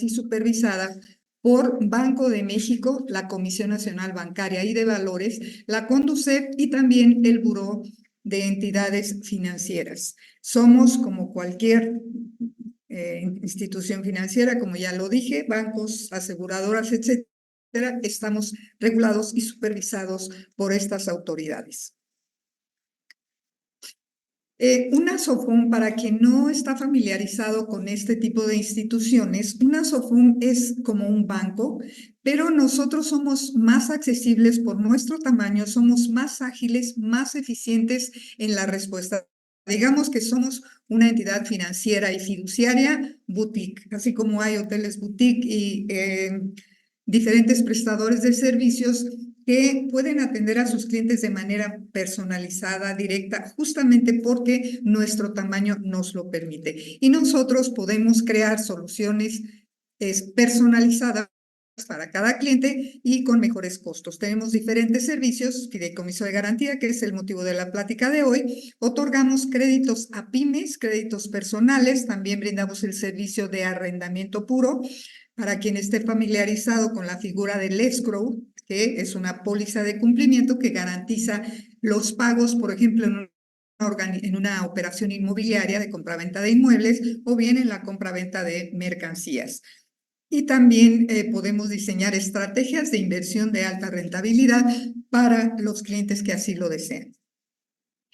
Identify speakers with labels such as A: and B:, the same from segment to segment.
A: y supervisada por Banco de México, la Comisión Nacional Bancaria y de Valores, la CONDUCEF y también el Buró de Entidades Financieras. Somos como cualquier institución financiera, como ya lo dije, bancos, aseguradoras, etcétera, estamos regulados y supervisados por estas autoridades. Una SOFOM, para quien no está familiarizado con este tipo de instituciones, una SOFOM es como un banco, pero nosotros somos más accesibles por nuestro tamaño, somos más ágiles, más eficientes en la respuesta. Digamos que somos una entidad financiera y fiduciaria boutique, así como hay hoteles boutique y diferentes prestadores de servicios que pueden atender a sus clientes de manera personalizada, directa, justamente porque nuestro tamaño nos lo permite. Y nosotros podemos crear soluciones personalizadas para cada cliente y con mejores costos. Tenemos diferentes servicios, fideicomiso de garantía, que es el motivo de la plática de hoy. Otorgamos créditos a pymes, créditos personales, también brindamos el servicio de arrendamiento puro. Para quien esté familiarizado con la figura del escrow, que es una póliza de cumplimiento que garantiza los pagos, por ejemplo, en una operación inmobiliaria de compraventa de inmuebles o bien en la compraventa de mercancías. Y también podemos diseñar estrategias de inversión de alta rentabilidad para los clientes que así lo deseen.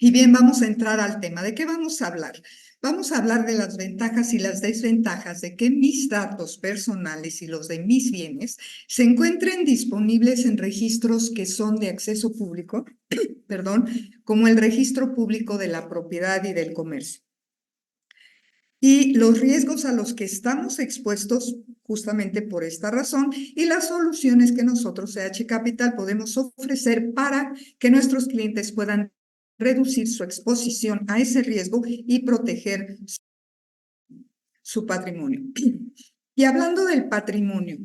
A: Y bien, vamos a entrar al tema. ¿De qué vamos a hablar? Vamos a hablar de las ventajas y las desventajas de que mis datos personales y los de mis bienes se encuentren disponibles en registros que son de acceso público, perdón, como el registro público de la propiedad y del comercio. Y los riesgos a los que estamos expuestos justamente por esta razón y las soluciones que nosotros, CH Capital, podemos ofrecer para que nuestros clientes puedan reducir su exposición a ese riesgo y proteger su patrimonio. Y hablando del patrimonio,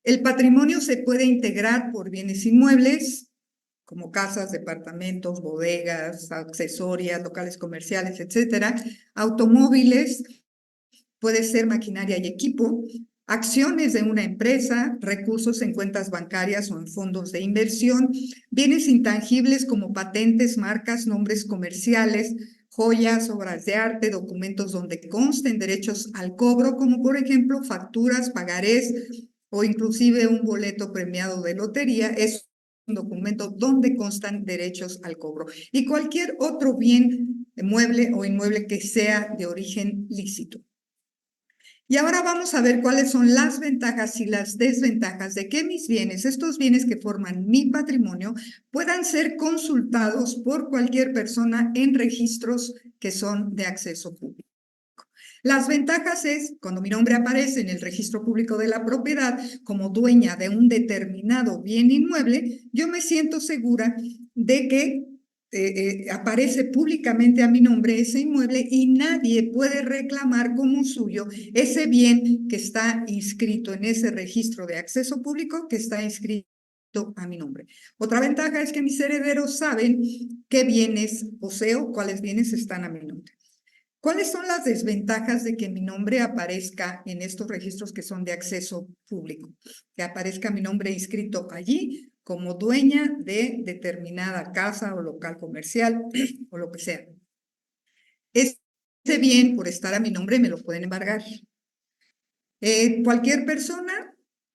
A: el patrimonio se puede integrar por bienes inmuebles, como casas, departamentos, bodegas, accesorias, locales comerciales, etcétera, automóviles, puede ser maquinaria y equipo, acciones de una empresa, recursos en cuentas bancarias o en fondos de inversión, bienes intangibles como patentes, marcas, nombres comerciales, joyas, obras de arte, documentos donde consten derechos al cobro, como por ejemplo facturas, pagarés o inclusive un boleto premiado de lotería, es un documento donde constan derechos al cobro. Y cualquier otro bien mueble o inmueble que sea de origen lícito. Y ahora vamos a ver cuáles son las ventajas y las desventajas de que mis bienes, estos bienes que forman mi patrimonio, puedan ser consultados por cualquier persona en registros que son de acceso público. Las ventajas es, cuando mi nombre aparece en el registro público de la propiedad como dueña de un determinado bien inmueble, yo me siento segura de que aparece públicamente a mi nombre ese inmueble y nadie puede reclamar como suyo ese bien que está inscrito en ese registro de acceso público que está inscrito a mi nombre. Otra ventaja es que mis herederos saben qué bienes poseo, cuáles bienes están a mi nombre. ¿Cuáles son las desventajas de que mi nombre aparezca en estos registros que son de acceso público? Que aparezca mi nombre inscrito allí como dueña de determinada casa o local comercial o lo que sea. Ese bien, por estar a mi nombre, me lo pueden embargar. Cualquier persona,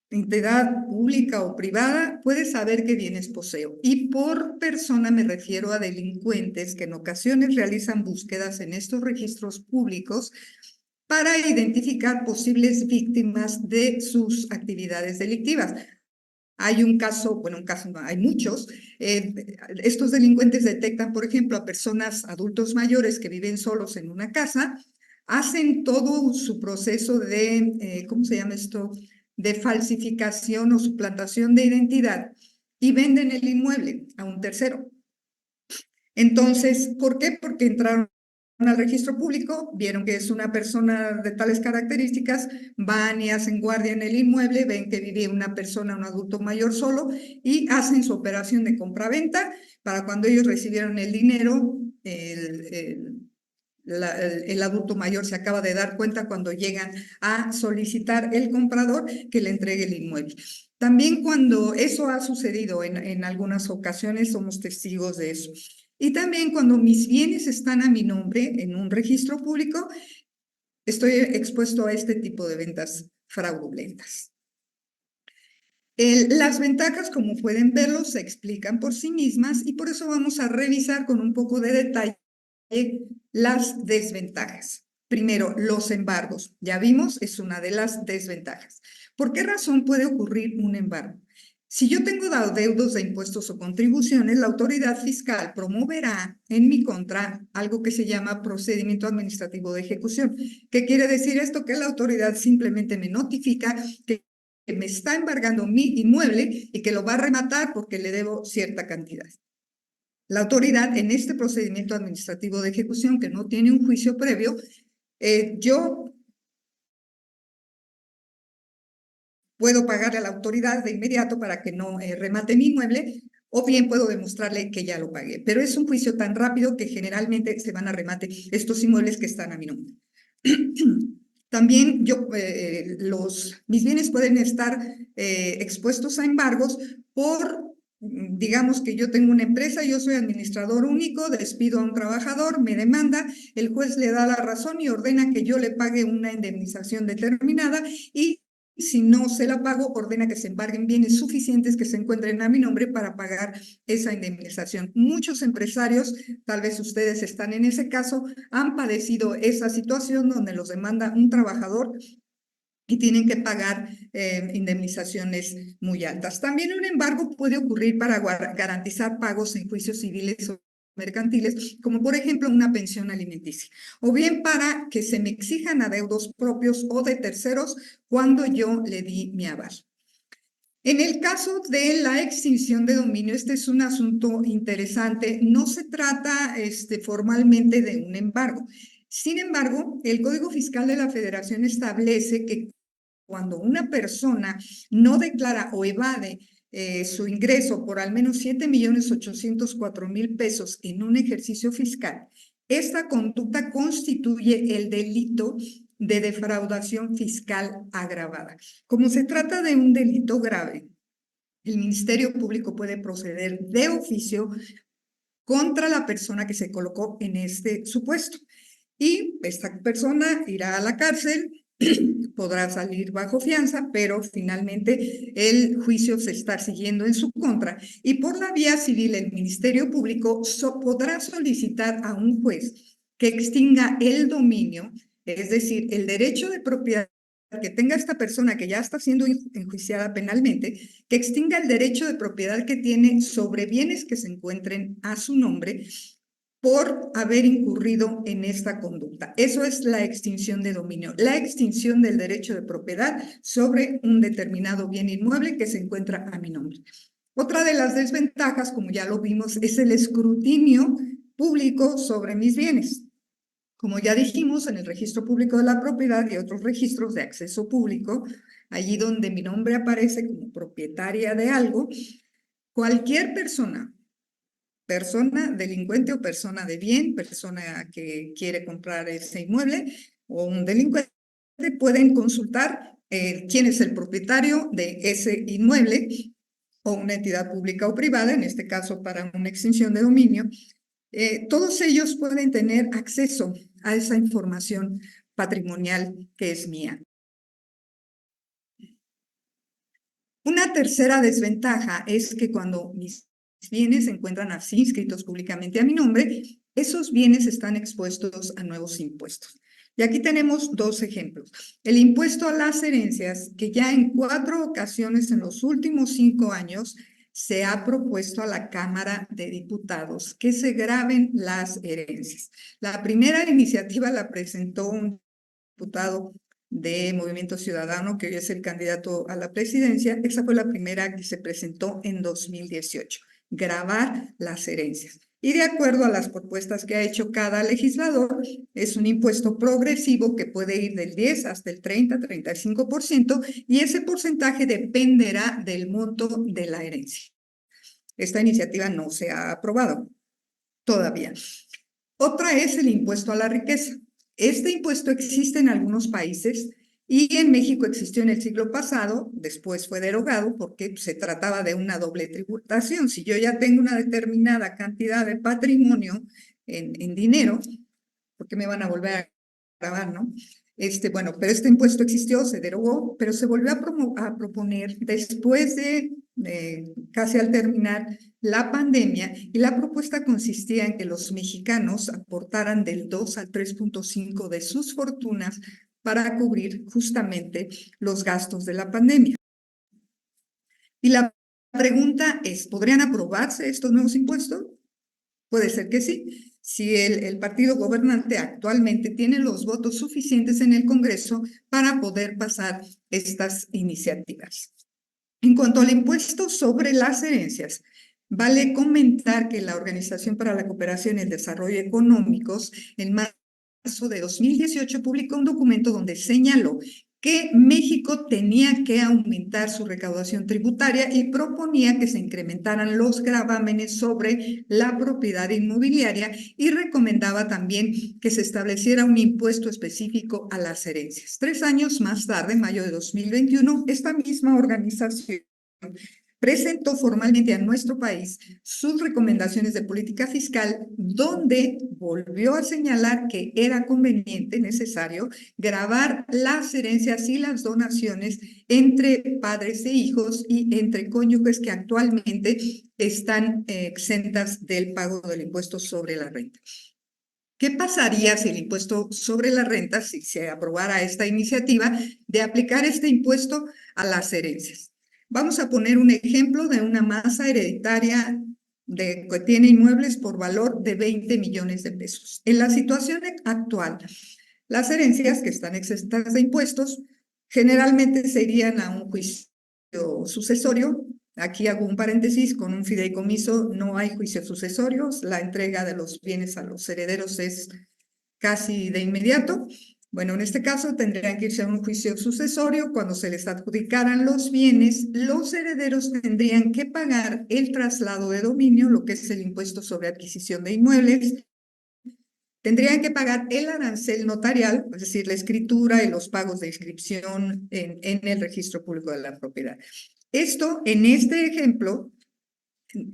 A: entidad pública o privada, puede saber qué bienes poseo. Y por persona me refiero a delincuentes que en ocasiones realizan búsquedas en estos registros públicos para identificar posibles víctimas de sus actividades delictivas. Hay un caso, bueno, un caso no, hay muchos. Estos delincuentes detectan, por ejemplo, a personas adultos mayores que viven solos en una casa, hacen todo su proceso de, ¿cómo se llama esto? De falsificación o suplantación de identidad y venden el inmueble a un tercero. Entonces, ¿por qué? Porque entraron al registro público, vieron que es una persona de tales características, van y hacen guardia en el inmueble, ven que vive una persona, un adulto mayor solo, y hacen su operación de compra-venta. Para cuando ellos recibieron el dinero, el adulto mayor se acaba de dar cuenta cuando llegan a solicitar el comprador que le entregue el inmueble. También cuando eso ha sucedido en algunas ocasiones, somos testigos de eso. Y también cuando mis bienes están a mi nombre en un registro público, estoy expuesto a este tipo de ventas fraudulentas. Las ventajas, como pueden verlo, se explican por sí mismas y por eso vamos a revisar con un poco de detalle las desventajas. Primero, los embargos. Ya vimos, es una de las desventajas. ¿Por qué razón puede ocurrir un embargo? Si yo tengo deudos de impuestos o contribuciones, la autoridad fiscal promoverá en mi contra algo que se llama procedimiento administrativo de ejecución. ¿Qué quiere decir esto? Que la autoridad simplemente me notifica que me está embargando mi inmueble y que lo va a rematar porque le debo cierta cantidad. La autoridad en este procedimiento administrativo de ejecución que no tiene un juicio previo, yo puedo pagarle a la autoridad de inmediato para que no remate mi inmueble, o bien puedo demostrarle que ya lo pagué. Pero es un juicio tan rápido que generalmente se van a remate estos inmuebles que están a mi nombre. También mis bienes pueden estar expuestos a embargos digamos que yo tengo una empresa, yo soy administrador único, despido a un trabajador, me demanda, el juez le da la razón y ordena que yo le pague una indemnización determinada y si no se la pago, ordena que se embarguen bienes suficientes que se encuentren a mi nombre para pagar esa indemnización. Muchos empresarios, tal vez ustedes están en ese caso, han padecido esa situación donde los demanda un trabajador y tienen que pagar indemnizaciones muy altas. También un embargo puede ocurrir para garantizar pagos en juicios civiles o mercantiles, como por ejemplo una pensión alimenticia, o bien para que se me exijan adeudos propios o de terceros cuando yo le di mi aval. En el caso de la extinción de dominio, este es un asunto interesante. No se trata formalmente de un embargo. Sin embargo, el Código Fiscal de la Federación establece que cuando una persona no declara o evade su ingreso por al menos 7.804.000 pesos en un ejercicio fiscal, esta conducta constituye el delito de defraudación fiscal agravada. Como se trata de un delito grave, el Ministerio Público puede proceder de oficio contra la persona que se colocó en este supuesto. Y esta persona irá a la cárcel, podrá salir bajo fianza, pero finalmente el juicio se está siguiendo en su contra. Y por la vía civil, el Ministerio Público podrá solicitar a un juez que extinga el dominio, es decir, el derecho de propiedad que tenga esta persona que ya está siendo enjuiciada penalmente, que extinga el derecho de propiedad que tiene sobre bienes que se encuentren a su nombre por haber incurrido en esta conducta. Eso es la extinción de dominio, la extinción del derecho de propiedad sobre un determinado bien inmueble que se encuentra a mi nombre. Otra de las desventajas, como ya lo vimos, es el escrutinio público sobre mis bienes. Como ya dijimos, en el registro público de la propiedad y otros registros de acceso público, allí donde mi nombre aparece como propietaria de algo, cualquier persona delincuente o persona de bien, persona que quiere comprar ese inmueble o un delincuente, pueden consultar quién es el propietario de ese inmueble o una entidad pública o privada, en este caso para una extinción de dominio. Todos ellos pueden tener acceso a esa información patrimonial que es mía. Una tercera desventaja es que cuando mis bienes se encuentran así inscritos públicamente a mi nombre, esos bienes están expuestos a nuevos impuestos. Y aquí tenemos dos ejemplos. El impuesto a las herencias, que ya en 4 ocasiones en los últimos 5 años se ha propuesto a la Cámara de Diputados que se graven las herencias. La primera iniciativa la presentó un diputado de Movimiento Ciudadano, que hoy es el candidato a la presidencia. Esa fue la primera que se presentó en 2018, gravar las herencias. Y de acuerdo a las propuestas que ha hecho cada legislador, es un impuesto progresivo que puede ir del 10 hasta el 30-35%, y ese porcentaje dependerá del monto de la herencia. Esta iniciativa no se ha aprobado todavía. Otra es el impuesto a la riqueza. Este impuesto existe en algunos países y en México existió en el siglo pasado, después fue derogado porque se trataba de una doble tributación. Si yo ya tengo una determinada cantidad de patrimonio en dinero, ¿por qué me van a volver a grabar, no? Bueno, pero este impuesto existió, se derogó, pero se volvió a proponer después de casi al terminar la pandemia, y la propuesta consistía en que los mexicanos aportaran del 2 al 3.5 de sus fortunas para cubrir justamente los gastos de la pandemia. Y la pregunta es, ¿podrían aprobarse estos nuevos impuestos? Puede ser que sí. Si el partido gobernante actualmente tiene los votos suficientes en el Congreso para poder pasar estas iniciativas. En cuanto al impuesto sobre las herencias, vale comentar que la Organización para la Cooperación y el Desarrollo Económicos en marzo de 2018 publicó un documento donde señaló que México tenía que aumentar su recaudación tributaria y proponía que se incrementaran los gravámenes sobre la propiedad inmobiliaria, y recomendaba también que se estableciera un impuesto específico a las herencias. 3 años más tarde, en mayo de 2021, esta misma organización presentó formalmente a nuestro país sus recomendaciones de política fiscal, donde volvió a señalar que era conveniente, necesario, gravar las herencias y las donaciones entre padres e hijos y entre cónyuges que actualmente están exentas del pago del impuesto sobre la renta. ¿Qué pasaría si el impuesto sobre la renta, si se aprobara esta iniciativa de aplicar este impuesto a las herencias? Vamos a poner un ejemplo de una masa hereditaria que tiene inmuebles por valor de 20 millones de pesos. En la situación actual, las herencias que están exentas de impuestos generalmente se irían a un juicio sucesorio. Aquí hago un paréntesis: con un fideicomiso no hay juicios sucesorios, la entrega de los bienes a los herederos es casi de inmediato. Bueno, en este caso tendrían que irse a un juicio sucesorio. Cuando se les adjudicaran los bienes, los herederos tendrían que pagar el traslado de dominio, lo que es el impuesto sobre adquisición de inmuebles. Tendrían que pagar el arancel notarial, es decir, la escritura y los pagos de inscripción en el registro público de la propiedad. Esto, en este ejemplo,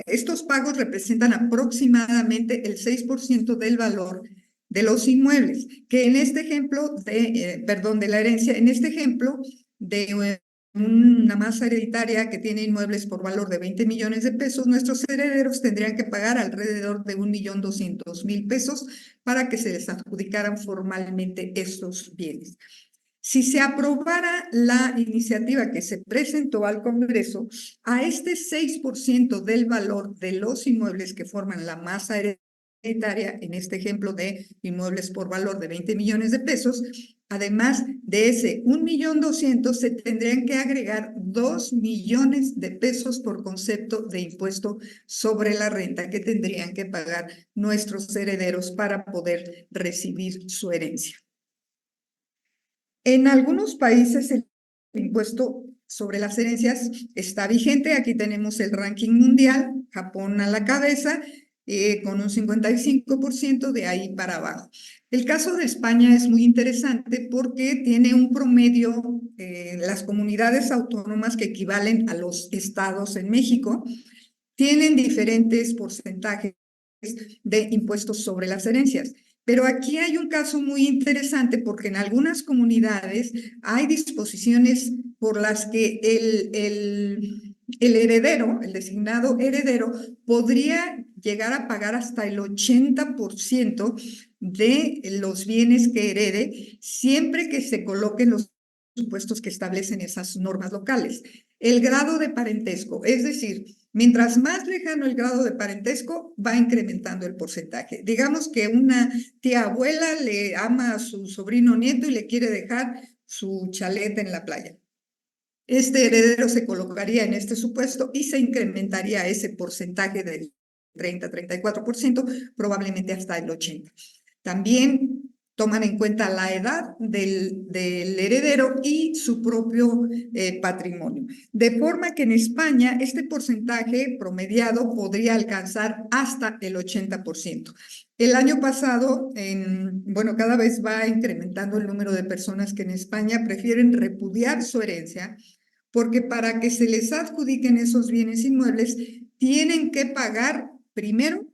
A: estos pagos representan aproximadamente el 6% del valor de los inmuebles, que en este ejemplo de la herencia, en este ejemplo de una masa hereditaria que tiene inmuebles por valor de 20 millones de pesos, nuestros herederos tendrían que pagar alrededor de 1.200.000 pesos para que se les adjudicaran formalmente estos bienes. Si se aprobara la iniciativa que se presentó al Congreso, a este 6% del valor de los inmuebles que forman la masa hereditaria, en este ejemplo de inmuebles por valor de 20 millones de pesos, además de ese 1.200.000, se tendrían que agregar 2 millones de pesos por concepto de impuesto sobre la renta que tendrían que pagar nuestros herederos para poder recibir su herencia. En algunos países el impuesto sobre las herencias está vigente. Aquí tenemos el ranking mundial, Japón a la cabeza, con un 55% de ahí para abajo. El caso de España es muy interesante porque tiene un promedio, las comunidades autónomas que equivalen a los estados en México, tienen diferentes porcentajes de impuestos sobre las herencias. Pero aquí hay un caso muy interesante porque en algunas comunidades hay disposiciones por las que el heredero, el designado heredero, podría llegar a pagar hasta el 80% de los bienes que herede, siempre que se coloquen los supuestos que establecen esas normas locales. El grado de parentesco, es decir, mientras más lejano el grado de parentesco, va incrementando el porcentaje. Digamos que una tía abuela le ama a su sobrino nieto y le quiere dejar su chalet en la playa. Este heredero se colocaría en este supuesto y se incrementaría ese porcentaje del 30-34%, probablemente hasta el 80%. También toman en cuenta la edad del heredero y su propio patrimonio. De forma que en España este porcentaje promediado podría alcanzar hasta el 80%. El año pasado, bueno, cada vez va incrementando el número de personas que en España prefieren repudiar su herencia porque para que se les adjudiquen esos bienes inmuebles, tienen que pagar primero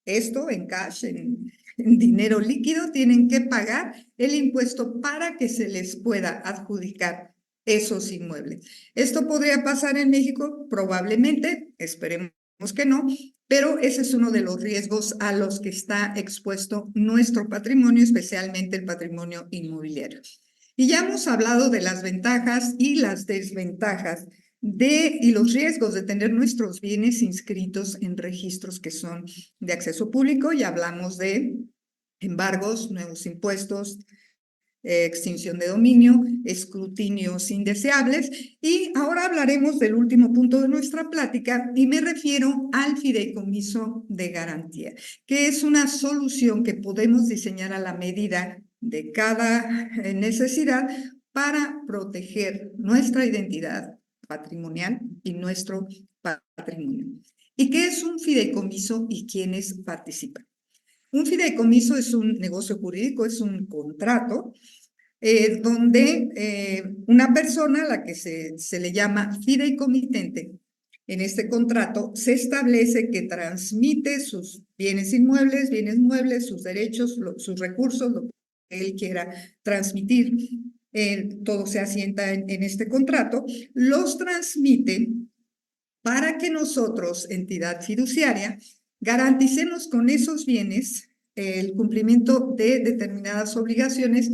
A: esto en cash, en dinero líquido, tienen que pagar el impuesto para que se les pueda adjudicar esos inmuebles. ¿Esto podría pasar en México? Probablemente, esperemos que no, pero ese es uno de los riesgos a los que está expuesto nuestro patrimonio, especialmente el patrimonio inmobiliario. Y ya hemos hablado de las ventajas y las desventajas y los riesgos de tener nuestros bienes inscritos en registros que son de acceso público. Ya hablamos de embargos, nuevos impuestos, extinción de dominio, escrutinios indeseables. Y ahora hablaremos del último punto de nuestra plática y me refiero al fideicomiso de garantía, que es una solución que podemos diseñar a la medida de cada necesidad para proteger nuestra identidad patrimonial y nuestro patrimonio. ¿Y qué es un fideicomiso y quiénes participan? Un fideicomiso es un negocio jurídico, es un contrato donde una persona a la que se le llama fideicomitente, en este contrato se establece que transmite sus bienes inmuebles, bienes muebles, sus derechos, sus recursos, lo que él quiera transmitir. Todo se asienta en este contrato, los transmite para que nosotros, entidad fiduciaria, garanticemos con esos bienes el cumplimiento de determinadas obligaciones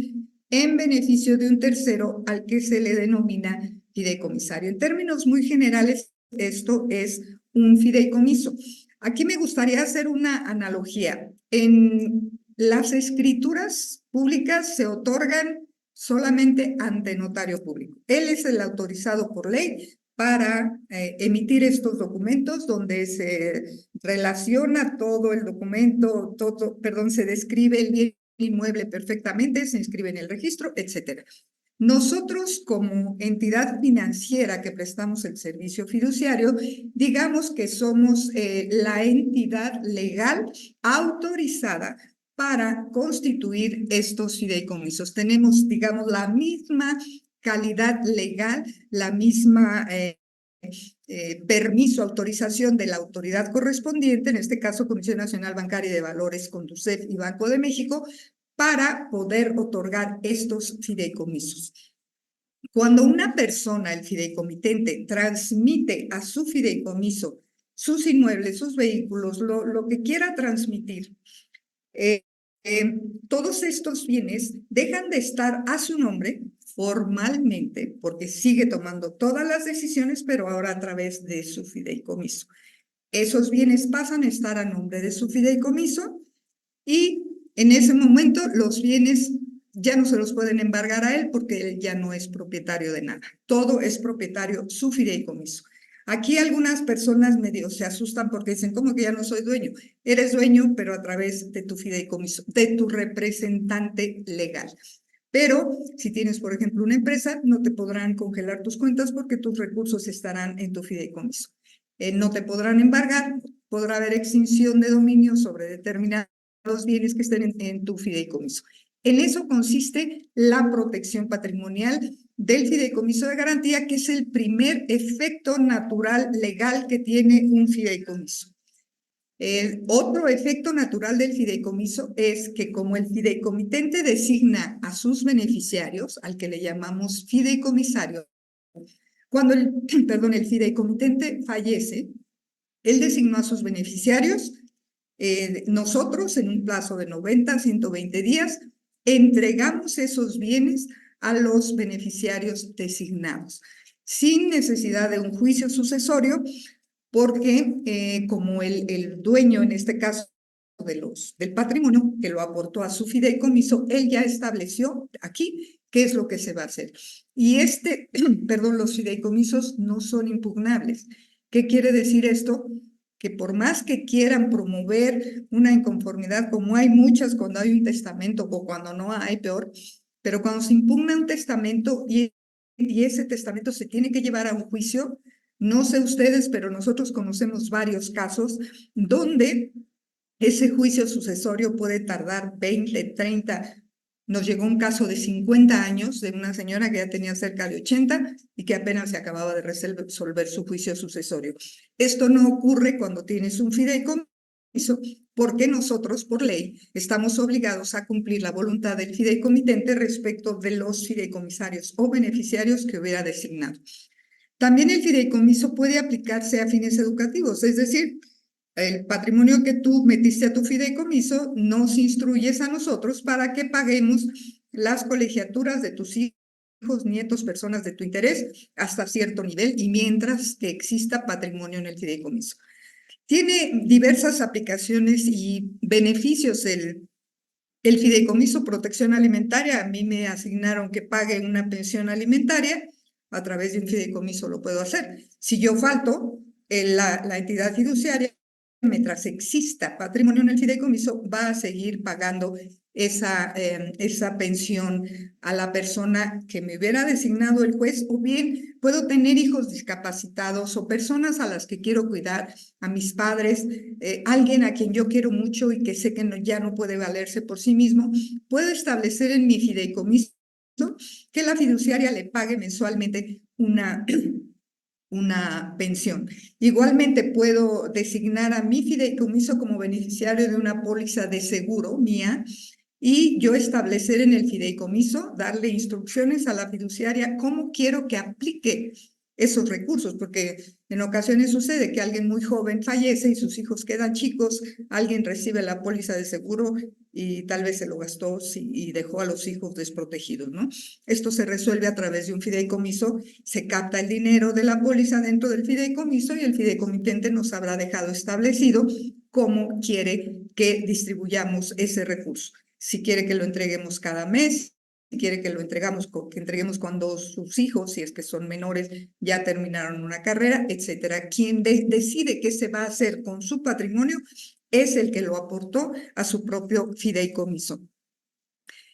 A: en beneficio de un tercero al que se le denomina fideicomisario. En términos muy generales, esto es un fideicomiso. Aquí me gustaría hacer una analogía. En las escrituras públicas se otorgan solamente ante notario público. Él es el autorizado por ley para emitir estos documentos donde se relaciona todo el documento, se describe el bien inmueble perfectamente, se inscribe en el registro, etcétera. Nosotros, como entidad financiera que prestamos el servicio fiduciario, digamos que somos la entidad legal autorizada para constituir estos fideicomisos. Tenemos, digamos, la misma calidad legal, la misma permiso, autorización de la autoridad correspondiente, en este caso Comisión Nacional Bancaria y de Valores, Conducef y Banco de México, para poder otorgar estos fideicomisos. Cuando una persona, el fideicomitente, transmite a su fideicomiso sus inmuebles, sus vehículos, lo que quiera transmitir, todos estos bienes dejan de estar a su nombre formalmente, porque sigue tomando todas las decisiones, pero ahora a través de su fideicomiso. Esos bienes pasan a estar a nombre de su fideicomiso y en ese momento los bienes ya no se los pueden embargar a él porque él ya no es propietario de nada. Todo es propietario su fideicomiso. Aquí algunas personas medio se asustan porque dicen, ¿cómo que ya no soy dueño? Eres dueño, pero a través de tu fideicomiso, de tu representante legal. Pero si tienes, por ejemplo, una empresa, no te podrán congelar tus cuentas porque tus recursos estarán en tu fideicomiso. No te podrán embargar, podrá haber extinción de dominio sobre determinados bienes que estén en tu fideicomiso. En eso consiste la protección patrimonial del fideicomiso de garantía, que es el primer efecto natural legal que tiene un fideicomiso. El otro efecto natural del fideicomiso es que como el fideicomitente designa a sus beneficiarios, al que le llamamos fideicomisario, cuando el fideicomitente fallece, él designó a sus beneficiarios. Nosotros, en un plazo de 90 a 120 días, entregamos esos bienes a los beneficiarios designados, sin necesidad de un juicio sucesorio, porque como el dueño, en este caso, del patrimonio, que lo aportó a su fideicomiso, él ya estableció aquí qué es lo que se va a hacer. Y los fideicomisos no son impugnables. ¿Qué quiere decir esto? Que por más que quieran promover una inconformidad, como hay muchas cuando hay un testamento o cuando no hay, peor, pero cuando se impugna un testamento y ese testamento se tiene que llevar a un juicio, no sé ustedes, pero nosotros conocemos varios casos donde ese juicio sucesorio puede tardar 20, 30. Nos llegó un caso de 50 años de una señora que ya tenía cerca de 80 y que apenas se acababa de resolver su juicio sucesorio. Esto no ocurre cuando tienes un fideicomiso, porque nosotros, por ley, estamos obligados a cumplir la voluntad del fideicomitente respecto de los fideicomisarios o beneficiarios que hubiera designado. También el fideicomiso puede aplicarse a fines educativos, es decir, el patrimonio que tú metiste a tu fideicomiso nos instruyes a nosotros para que paguemos las colegiaturas de tus hijos, nietos, personas de tu interés hasta cierto nivel y mientras que exista patrimonio en el fideicomiso. Tiene diversas aplicaciones y beneficios el fideicomiso protección alimentaria. A mí me asignaron que pague una pensión alimentaria. A través de un fideicomiso lo puedo hacer. Si yo falto, la entidad fiduciaria, mientras exista patrimonio en el fideicomiso, va a seguir pagando esa pensión a la persona que me hubiera designado el juez, o bien puedo tener hijos discapacitados o personas a las que quiero cuidar, a mis padres, alguien a quien yo quiero mucho y que sé que ya no puede valerse por sí mismo. Puedo establecer en mi fideicomiso que la fiduciaria le pague mensualmente una pensión. Igualmente puedo designar a mi fideicomiso como beneficiario de una póliza de seguro mía y yo establecer en el fideicomiso, darle instrucciones a la fiduciaria cómo quiero que aplique esos recursos, porque en ocasiones sucede que alguien muy joven fallece y sus hijos quedan chicos, alguien recibe la póliza de seguro y tal vez se lo gastó y dejó a los hijos desprotegidos, ¿no? Esto se resuelve a través de un fideicomiso, se capta el dinero de la póliza dentro del fideicomiso y el fideicomitente nos habrá dejado establecido cómo quiere que distribuyamos ese recurso. Si quiere que lo entreguemos cada mes, si quiere que lo entreguemos cuando sus hijos, si es que son menores, ya terminaron una carrera, etcétera. Quien decide qué se va a hacer con su patrimonio es el que lo aportó a su propio fideicomiso.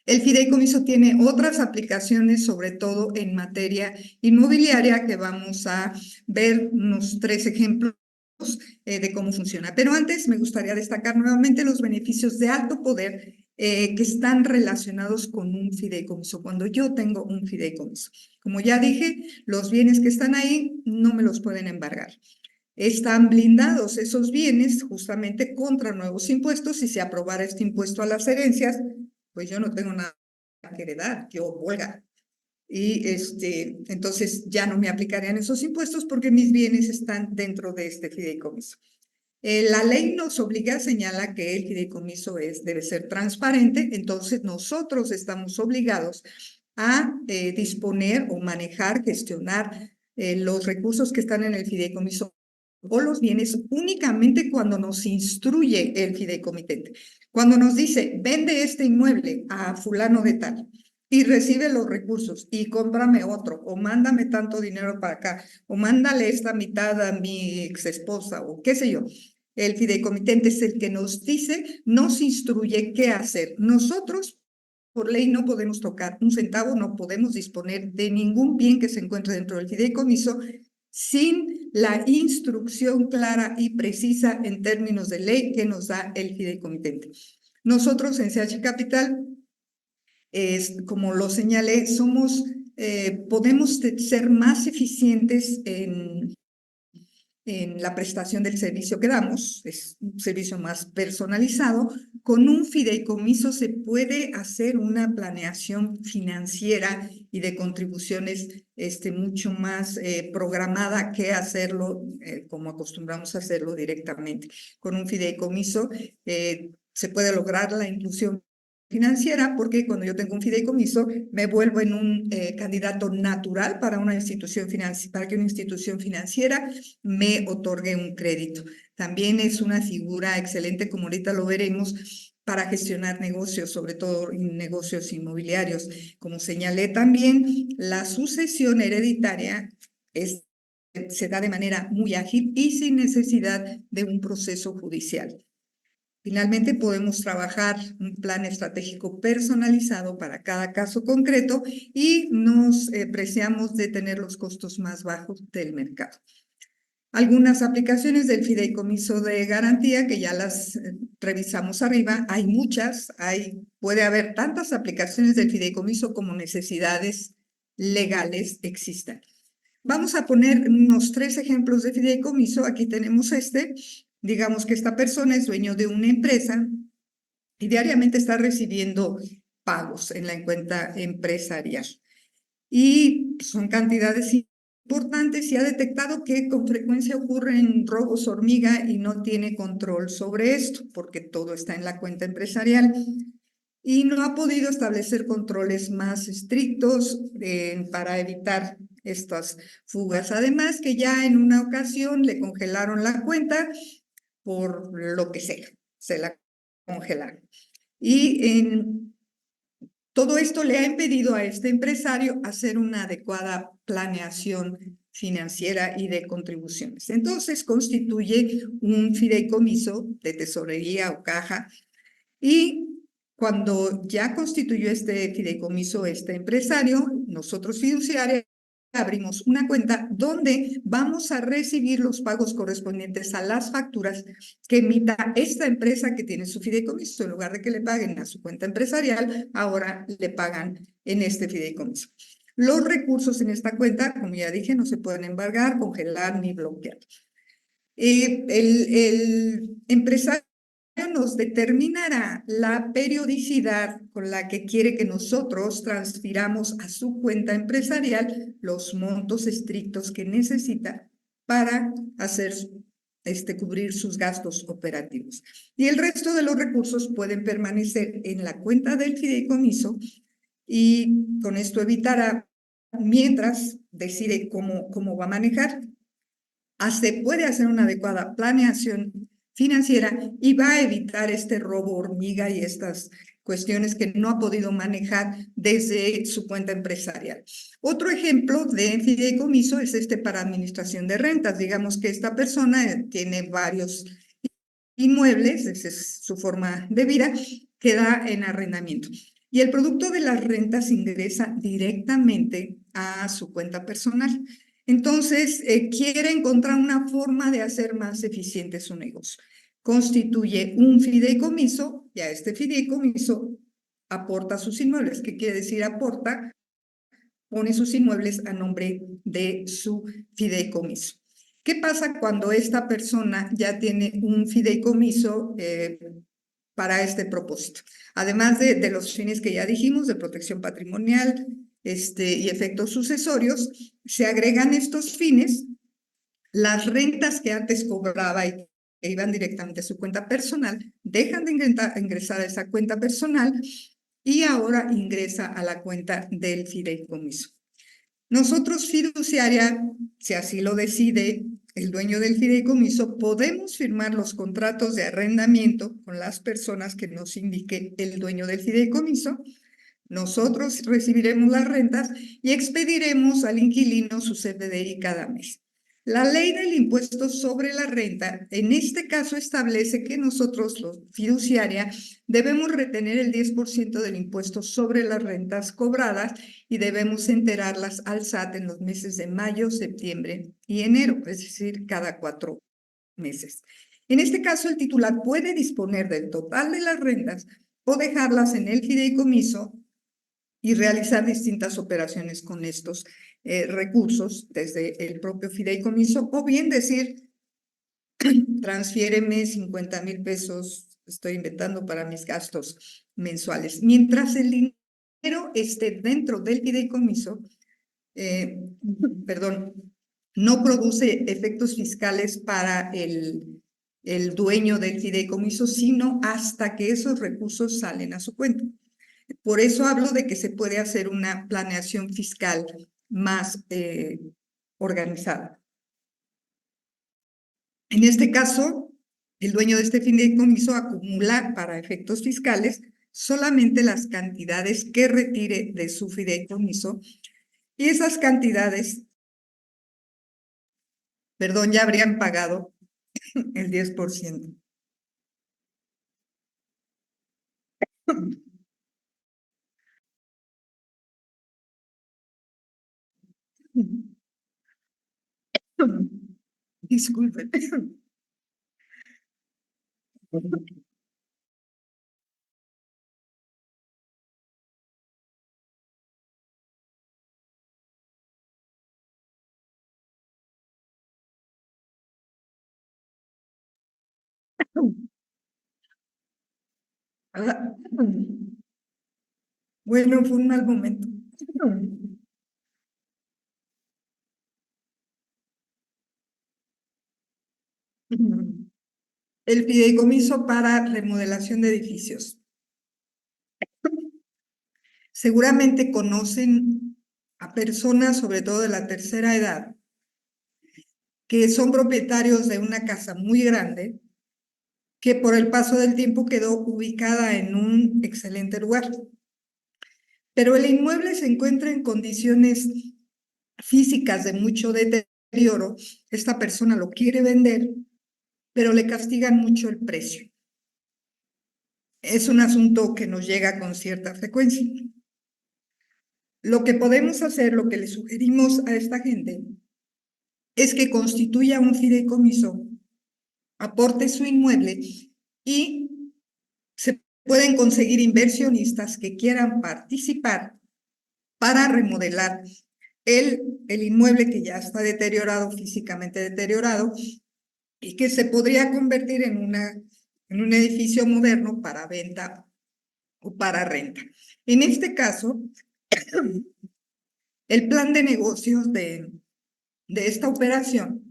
A: El fideicomiso tiene otras aplicaciones, sobre todo en materia inmobiliaria, que vamos a ver unos 3 ejemplos de cómo funciona. Pero antes me gustaría destacar nuevamente los beneficios de alto poder que están relacionados con un fideicomiso, cuando yo tengo un fideicomiso. Como ya dije, los bienes que están ahí no me los pueden embargar. Están blindados esos bienes justamente contra nuevos impuestos. Si se aprobara este impuesto a las herencias, pues yo no tengo nada que heredar, yo huelga. Y entonces ya no me aplicarían esos impuestos porque mis bienes están dentro de este fideicomiso. La ley nos obliga, señala que el fideicomiso debe ser transparente, entonces nosotros estamos obligados a disponer o manejar, gestionar los recursos que están en el fideicomiso o los bienes únicamente cuando nos instruye el fideicomitente. Cuando nos dice, vende este inmueble a fulano de tal y recibe los recursos y cómprame otro, o mándame tanto dinero para acá, o mándale esta mitad a mi ex esposa, o qué sé yo. El fideicomitente es el que nos dice, nos instruye qué hacer. Nosotros, por ley, no podemos tocar un centavo, no podemos disponer de ningún bien que se encuentre dentro del fideicomiso sin la instrucción clara y precisa en términos de ley que nos da el fideicomitente. Nosotros en CH Capital, como lo señalé, podemos ser más eficientes en la prestación del servicio que damos, es un servicio más personalizado. Con un fideicomiso se puede hacer una planeación financiera y de contribuciones mucho más programada que hacerlo como acostumbramos a hacerlo directamente. Con un fideicomiso se puede lograr la inclusión financiera, porque cuando yo tengo un fideicomiso me vuelvo en un candidato natural para una institución financiera, para que una institución financiera me otorgue un crédito. También es una figura excelente, como ahorita lo veremos, para gestionar negocios, sobre todo negocios inmobiliarios. Como señalé también, la sucesión hereditaria se da de manera muy ágil y sin necesidad de un proceso judicial. Finalmente, podemos trabajar un plan estratégico personalizado para cada caso concreto y nos preciamos de tener los costos más bajos del mercado. Algunas aplicaciones del fideicomiso de garantía que ya las revisamos arriba, hay muchas, puede haber tantas aplicaciones del fideicomiso como necesidades legales existan. Vamos a poner unos 3 ejemplos de fideicomiso. Aquí tenemos digamos que esta persona es dueño de una empresa y diariamente está recibiendo pagos en la cuenta empresarial. Y son cantidades importantes y ha detectado que con frecuencia ocurren robos hormiga y no tiene control sobre esto porque todo está en la cuenta empresarial y no ha podido establecer controles más estrictos para evitar estas fugas. Además que ya en una ocasión le congelaron la cuenta por lo que sea, se la congelaron. Y todo esto le ha impedido a este empresario hacer una adecuada planeación financiera y de contribuciones. Entonces constituye un fideicomiso de tesorería o caja y cuando ya constituyó este fideicomiso este empresario, nosotros fiduciarios abrimos una cuenta donde vamos a recibir los pagos correspondientes a las facturas que emita esta empresa que tiene su fideicomiso. En lugar de que le paguen a su cuenta empresarial, ahora le pagan en este fideicomiso. Los recursos en esta cuenta, como ya dije, no se pueden embargar, congelar ni bloquear. El empresario nos determinará la periodicidad con la que quiere que nosotros transfiramos a su cuenta empresarial los montos estrictos que necesita para cubrir sus gastos operativos. Y el resto de los recursos pueden permanecer en la cuenta del fideicomiso y con esto evitará, mientras decide cómo va a manejar, se puede hacer una adecuada planeación financiera y va a evitar este robo hormiga y estas cuestiones que no ha podido manejar desde su cuenta empresarial. Otro ejemplo de fideicomiso es para administración de rentas. Digamos que esta persona tiene varios inmuebles, esa es su forma de vida, que da en arrendamiento. Y el producto de las rentas ingresa directamente a su cuenta personal. Entonces, quiere encontrar una forma de hacer más eficiente su negocio. Constituye un fideicomiso y a este fideicomiso aporta sus inmuebles. ¿Qué quiere decir aporta? Pone sus inmuebles a nombre de su fideicomiso. ¿Qué pasa cuando esta persona ya tiene un fideicomiso para este propósito? Además de los fines que ya dijimos, de protección patrimonial y efectos sucesorios, se agregan estos fines, las rentas que antes cobraba y que iban directamente a su cuenta personal, dejan de ingresar a esa cuenta personal y ahora ingresa a la cuenta del fideicomiso. Nosotros, fiduciaria, si así lo decide el dueño del fideicomiso, podemos firmar los contratos de arrendamiento con las personas que nos indique el dueño del fideicomiso. Nosotros recibiremos las rentas y expediremos al inquilino su CFDI cada mes. La ley del impuesto sobre la renta, en este caso, establece que nosotros, los fiduciaria, debemos retener el 10% del impuesto sobre las rentas cobradas y debemos enterarlas al SAT en los meses de mayo, septiembre y enero, es decir, cada 4 meses. En este caso, el titular puede disponer del total de las rentas o dejarlas en el fideicomiso y realizar distintas operaciones con estos recursos desde el propio fideicomiso, o bien decir, transfiéreme 50,000 pesos, estoy inventando para mis gastos mensuales. Mientras el dinero esté dentro del fideicomiso, no produce efectos fiscales para el dueño del fideicomiso, sino hasta que esos recursos salen a su cuenta. Por eso hablo de que se puede hacer una planeación fiscal más organizada. En este caso, el dueño de este fideicomiso acumula para efectos fiscales solamente las cantidades que retire de su fideicomiso y esas cantidades, ya habrían pagado el 10%. Disculpen. Ah, bueno, fue un mal momento. El fideicomiso para remodelación de edificios. Seguramente conocen a personas, sobre todo de la tercera edad, que son propietarios de una casa muy grande que por el paso del tiempo quedó ubicada en un excelente lugar. Pero el inmueble se encuentra en condiciones físicas de mucho deterioro. Esta persona lo quiere vender, pero le castigan mucho el precio. Es un asunto que nos llega con cierta frecuencia. Lo que podemos hacer, lo que le sugerimos a esta gente, es que constituya un fideicomiso, aporte su inmueble y se pueden conseguir inversionistas que quieran participar para remodelar el inmueble que ya está deteriorado, físicamente deteriorado, y que se podría convertir en un edificio moderno para venta o para renta. En este caso, el plan de negocios de esta operación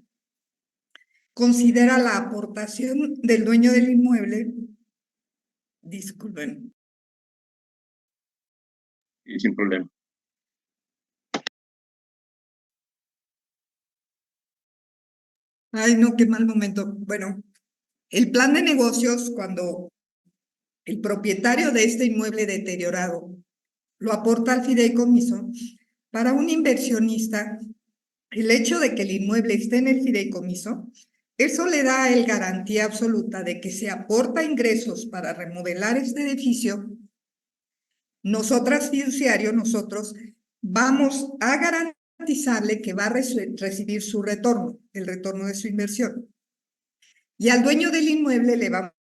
A: considera la aportación del dueño del inmueble, disculpen.
B: Y sin problema.
A: Ay, no, qué mal momento. Bueno, el plan de negocios, cuando el propietario de este inmueble deteriorado lo aporta al fideicomiso, para un inversionista, el hecho de que el inmueble esté en el fideicomiso, eso le da a él garantía absoluta de que se aporta ingresos para remodelar este edificio. Nosotras, fiduciario, nosotros vamos a garantizarle que va a recibir su retorno, el retorno de su inversión. Y al dueño del inmueble le vamos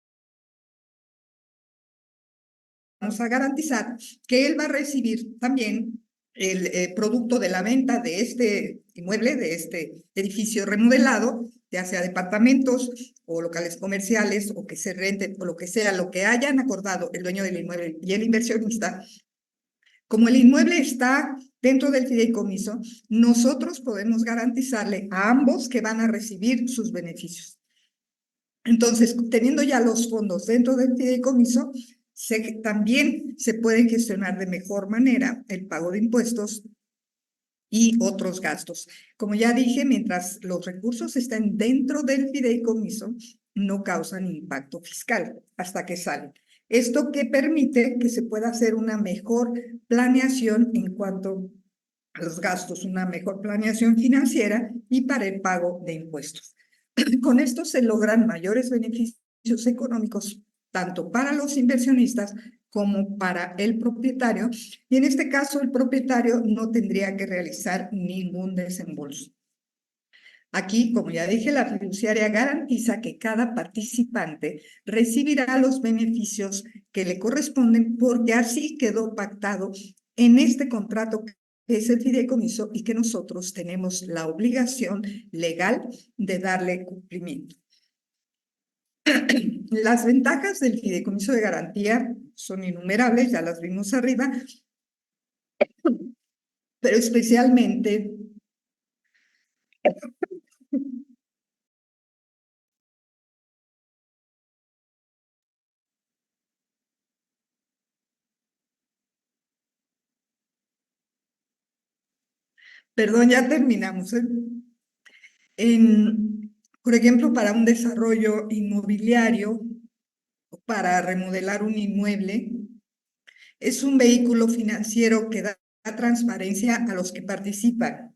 A: a garantizar que él va a recibir también el producto de la venta de este inmueble, de este edificio remodelado, ya sea departamentos o locales comerciales o que se renten o lo que sea, lo que hayan acordado el dueño del inmueble y el inversionista. Como el inmueble está dentro del fideicomiso, nosotros podemos garantizarle a ambos que van a recibir sus beneficios. Entonces, teniendo ya los fondos dentro del fideicomiso, también se puede gestionar de mejor manera el pago de impuestos y otros gastos. Como ya dije, mientras los recursos estén dentro del fideicomiso, no causan impacto fiscal hasta que salen. Esto que permite que se pueda hacer una mejor planeación en cuanto a los gastos, una mejor planeación financiera y para el pago de impuestos. Con esto se logran mayores beneficios económicos, tanto para los inversionistas como para el propietario. Y en este caso, el propietario no tendría que realizar ningún desembolso. Aquí, como ya dije, la fiduciaria garantiza que cada participante recibirá los beneficios que le corresponden porque así quedó pactado en este contrato que es el fideicomiso y que nosotros tenemos la obligación legal de darle cumplimiento. Las ventajas del fideicomiso de garantía son innumerables, ya las vimos arriba, pero especialmente perdón, ya terminamos. Por ejemplo, para un desarrollo inmobiliario, para remodelar un inmueble, es un vehículo financiero que da transparencia a los que participan.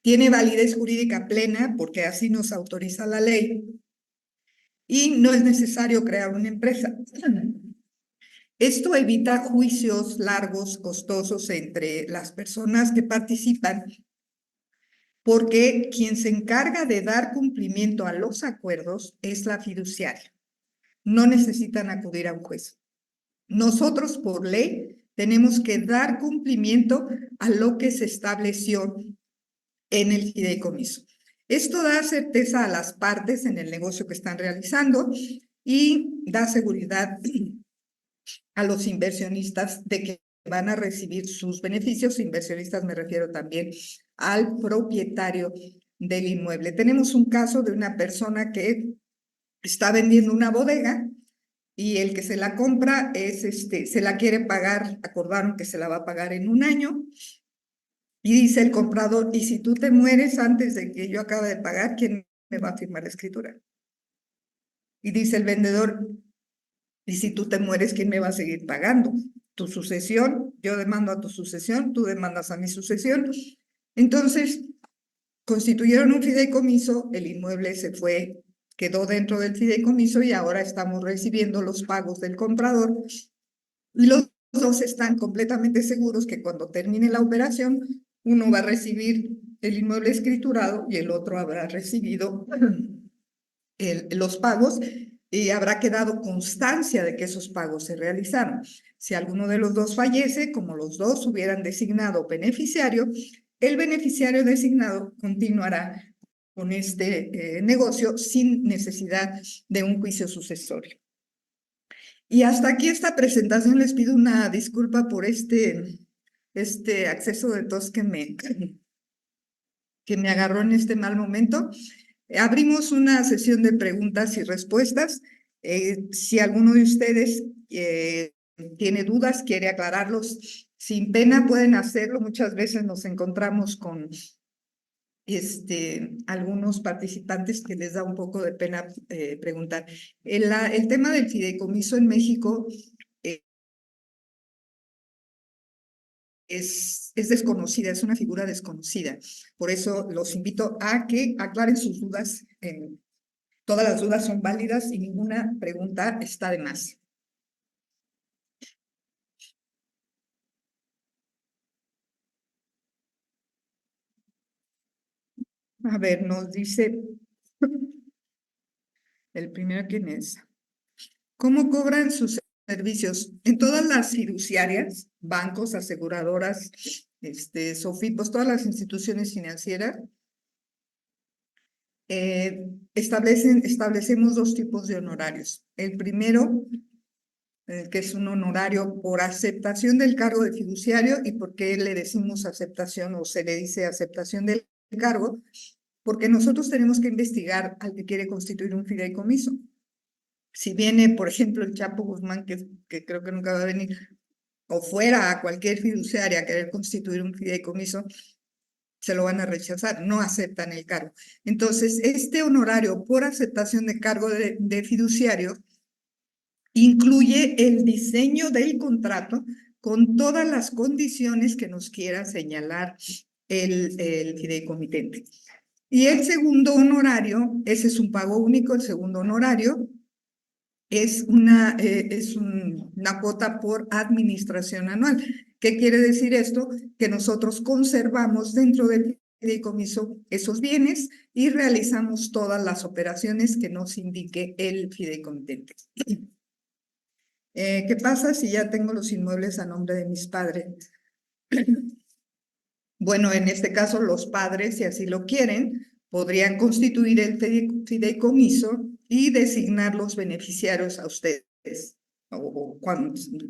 A: Tiene validez jurídica plena porque así nos autoriza la ley y no es necesario crear una empresa. Esto evita juicios largos, costosos entre las personas que participan porque quien se encarga de dar cumplimiento a los acuerdos es la fiduciaria. No necesitan acudir a un juez. Nosotros, por ley, tenemos que dar cumplimiento a lo que se estableció en el fideicomiso. Esto da certeza a las partes en el negocio que están realizando y da seguridad a los inversionistas de que van a recibir sus beneficios. Inversionistas me refiero también al propietario del inmueble. Tenemos un caso de una persona que está vendiendo una bodega y el que se la compra se la quiere pagar, acordaron que se la va a pagar en un año, y dice el comprador, y si tú te mueres antes de que yo acabe de pagar, ¿quién me va a firmar la escritura? Y dice el vendedor, y si tú te mueres, ¿quién me va a seguir pagando? Tu sucesión, yo demando a tu sucesión, tú demandas a mi sucesión. Entonces, constituyeron un fideicomiso, el inmueble se fue, quedó dentro del fideicomiso y ahora estamos recibiendo los pagos del comprador. Y los dos están completamente seguros que cuando termine la operación, uno va a recibir el inmueble escriturado y el otro habrá recibido los pagos y habrá quedado constancia de que esos pagos se realizaron. Si alguno de los dos fallece, como los dos hubieran designado beneficiario, el beneficiario designado continuará con este negocio sin necesidad de un juicio sucesorio. Y hasta aquí esta presentación. Les pido una disculpa por este acceso de tos que me agarró en este mal momento. Abrimos una sesión de preguntas y respuestas. Si alguno de ustedes tiene dudas, quiere aclararlos, sin pena pueden hacerlo. Muchas veces nos encontramos con algunos participantes que les da un poco de pena preguntar. El tema del fideicomiso en México es desconocida, es una figura desconocida. Por eso los invito a que aclaren sus dudas. Todas las dudas son válidas y ninguna pregunta está de más. A ver, nos dice el primero, ¿quién es? ¿Cómo cobran sus servicios? En todas las fiduciarias, bancos, aseguradoras, Sofipos, todas las instituciones financieras, establecemos dos tipos de honorarios. El primero, que es un honorario por aceptación del cargo de fiduciario. ¿Y por qué le decimos aceptación o se le dice aceptación del cargo? Porque nosotros tenemos que investigar al que quiere constituir un fideicomiso. Si viene, por ejemplo, el Chapo Guzmán, que creo que nunca va a venir, o fuera a cualquier fiduciaria a querer constituir un fideicomiso, se lo van a rechazar, no aceptan el cargo. Entonces, este honorario por aceptación de cargo de fiduciario incluye el diseño del contrato con todas las condiciones que nos quiera señalar el fideicomitente. Y el segundo honorario, ese es un pago único. El segundo honorario es una cuota por administración anual. ¿Qué quiere decir esto? Que nosotros conservamos dentro del fideicomiso esos bienes y realizamos todas las operaciones que nos indique el fideicomitente. ¿Qué pasa si ya tengo los inmuebles a nombre de mis padres? Bueno, en este caso los padres, si así lo quieren, podrían constituir el fideicomiso y designar los beneficiarios a ustedes, o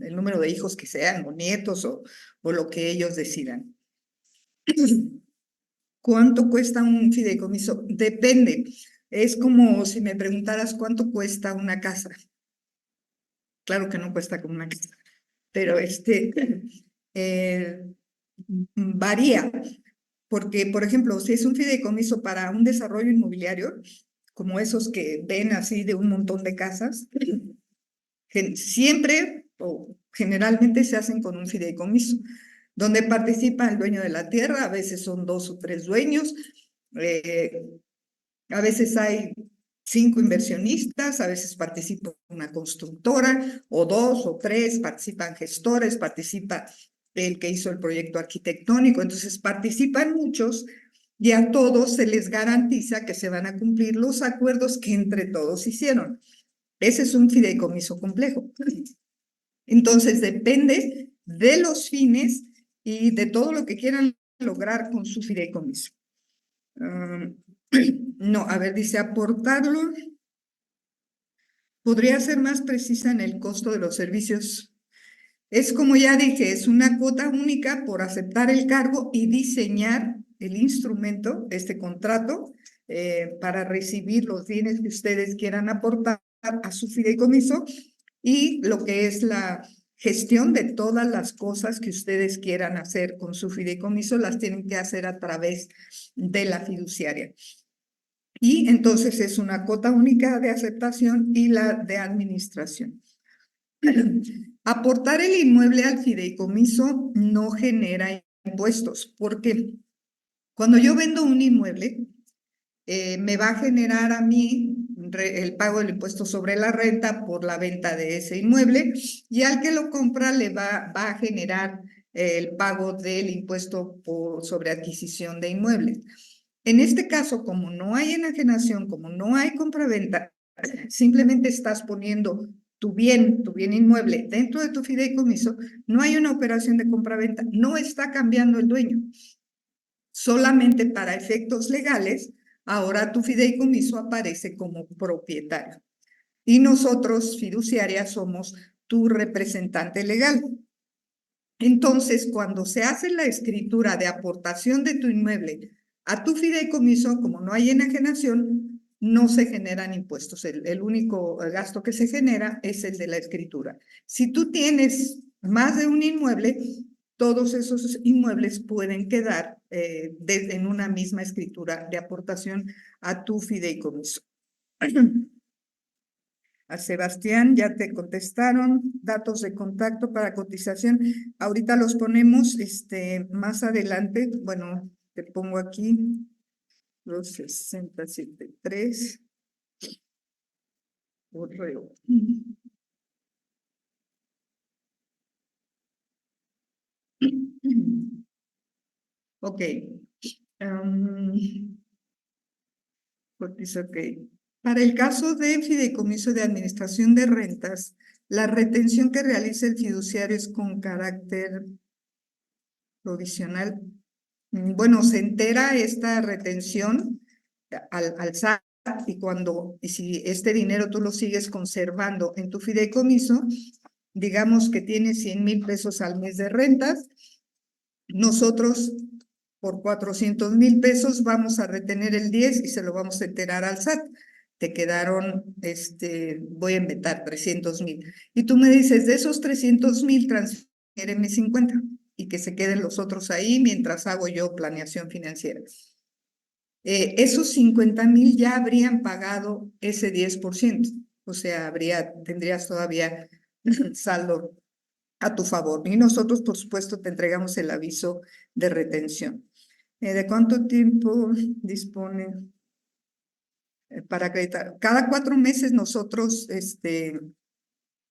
A: el número de hijos que sean, o nietos, o lo que ellos decidan. ¿Cuánto cuesta un fideicomiso? Depende. Es como si me preguntaras cuánto cuesta una casa. Claro que no cuesta como una casa, pero varía. Porque, por ejemplo, si es un fideicomiso para un desarrollo inmobiliario, como esos que ven así de un montón de casas, siempre o generalmente se hacen con un fideicomiso, donde participa el dueño de la tierra. A veces son 2 o 3 dueños, a veces hay 5 inversionistas, a veces participa una constructora, o 2 o 3, participan gestores, participa el que hizo el proyecto arquitectónico. Entonces participan muchos y a todos se les garantiza que se van a cumplir los acuerdos que entre todos hicieron. Ese es un fideicomiso complejo. Entonces, depende de los fines y de todo lo que quieran lograr con su fideicomiso. No, a ver, dice aportarlo. Podría ser más precisa en el costo de los servicios. Es como ya dije, es una cuota única por aceptar el cargo y diseñar el instrumento, este contrato, para recibir los bienes que ustedes quieran aportar a su fideicomiso y lo que es la gestión de todas las cosas que ustedes quieran hacer con su fideicomiso, las tienen que hacer a través de la fiduciaria. Y entonces es una cuota única de aceptación y la de administración. Aportar el inmueble al fideicomiso no genera impuestos, porque cuando yo vendo un inmueble, me va a generar a mí el pago del impuesto sobre la renta por la venta de ese inmueble y al que lo compra le va a generar el pago del impuesto sobre adquisición de inmuebles. En este caso, como no hay enajenación, como no hay compraventa, simplemente estás poniendo tu bien inmueble dentro de tu fideicomiso, no hay una operación de compraventa, no está cambiando el dueño. Solamente para efectos legales, ahora tu fideicomiso aparece como propietario. Y nosotros, fiduciaria, somos tu representante legal. Entonces, cuando se hace la escritura de aportación de tu inmueble a tu fideicomiso, como no hay enajenación, no se generan impuestos. El único gasto que se genera es el de la escritura. Si tú tienes más de un inmueble, todos esos inmuebles pueden quedar en una misma escritura de aportación a tu fideicomiso. A Sebastián, ya te contestaron, datos de contacto para cotización. Ahorita los ponemos más adelante. Bueno, te pongo aquí los 6073. Correo. Ok. Ok. Para el caso de fideicomiso de administración de rentas, la retención que realiza el fiduciario es con carácter provisional. Bueno, se entera esta retención al SAT y si este dinero tú lo sigues conservando en tu fideicomiso, digamos que tienes 100,000 pesos al mes de rentas, nosotros por 400,000 pesos vamos a retener el 10 y se lo vamos a enterar al SAT. Te quedaron, voy a inventar 300,000. Y tú me dices, de esos 300,000, transfiéreme 50 y que se queden los otros ahí mientras hago yo planeación financiera. Esos 50,000 ya habrían pagado ese 10%, o sea, tendrías todavía saldo a tu favor. Y nosotros, por supuesto, te entregamos el aviso de retención. ¿De cuánto tiempo dispone para acreditar? Cada 4 meses nosotros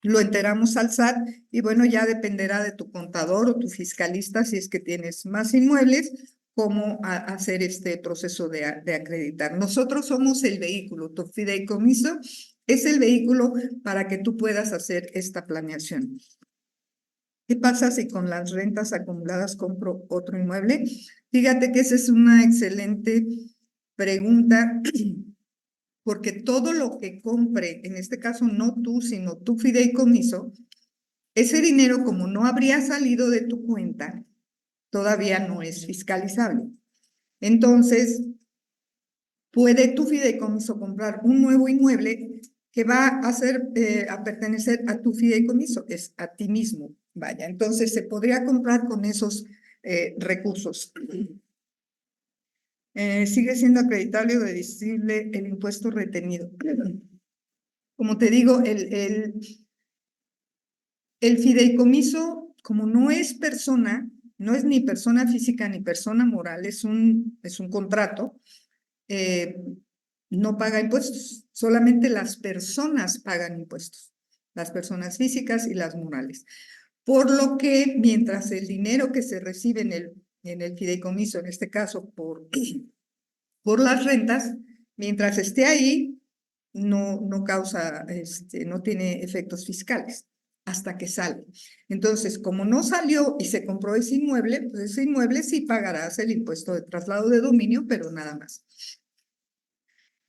A: lo enteramos al SAT y bueno, ya dependerá de tu contador o tu fiscalista si es que tienes más inmuebles, cómo hacer este proceso de acreditar. Nosotros somos el vehículo, tu fideicomiso es el vehículo para que tú puedas hacer esta planeación. ¿Qué pasa si con las rentas acumuladas compro otro inmueble? Fíjate que esa es una excelente pregunta, porque todo lo que compre, en este caso no tú, sino tu fideicomiso, ese dinero como no habría salido de tu cuenta, todavía no es fiscalizable. Entonces, puede tu fideicomiso comprar un nuevo inmueble que va a pertenecer a tu fideicomiso, es a ti mismo, vaya. Entonces, se podría comprar con esos recursos. Sigue siendo acreditable o deducible el impuesto retenido. Como te digo, el fideicomiso, como no es persona, no es ni persona física ni persona moral, es un contrato, no paga impuestos. Solamente las personas pagan impuestos, las personas físicas y las morales. Por lo que mientras el dinero que se recibe en el fideicomiso, en este caso por por las rentas, mientras esté ahí, no causa, no tiene efectos fiscales hasta que sale. Entonces, como no salió y se compró ese inmueble, pues ese inmueble sí pagarás el impuesto de traslado de dominio, pero nada más.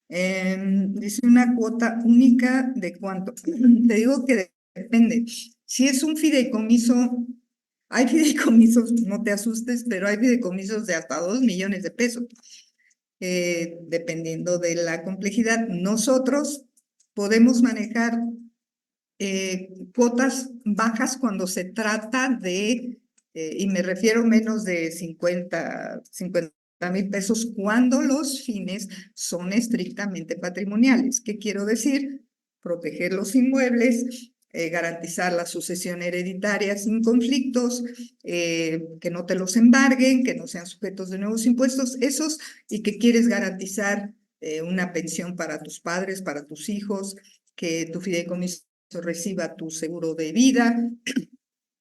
A: Dice una cuota única de cuánto. Te digo que depende. Si es un fideicomiso, hay fideicomisos, no te asustes, pero hay fideicomisos de hasta 2 millones de pesos, dependiendo de la complejidad. Nosotros podemos manejar cuotas bajas cuando se trata de, y me refiero menos de 50,000 pesos, cuando los fines son estrictamente patrimoniales. ¿Qué quiero decir? Proteger los inmuebles, garantizar la sucesión hereditaria sin conflictos, que no te los embarguen, que no sean sujetos de nuevos impuestos, esos, y que quieres garantizar una pensión para tus padres, para tus hijos, que tu fideicomiso reciba tu seguro de vida.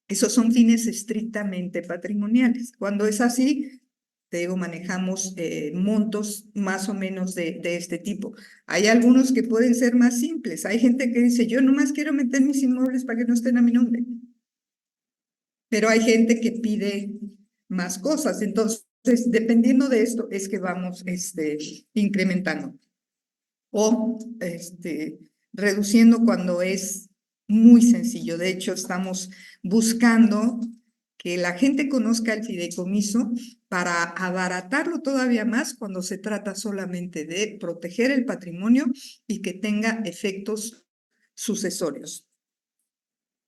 A: Esos son fines estrictamente patrimoniales. Cuando es así, te digo, manejamos montos más o menos de este tipo. Hay algunos que pueden ser más simples. Hay gente que dice, yo nomás quiero meter mis inmuebles para que no estén a mi nombre. Pero hay gente que pide más cosas. Entonces, dependiendo de esto, es que vamos incrementando. O reduciendo cuando es muy sencillo. De hecho, estamos buscando que la gente conozca el fideicomiso para abaratarlo todavía más cuando se trata solamente de proteger el patrimonio y que tenga efectos sucesorios.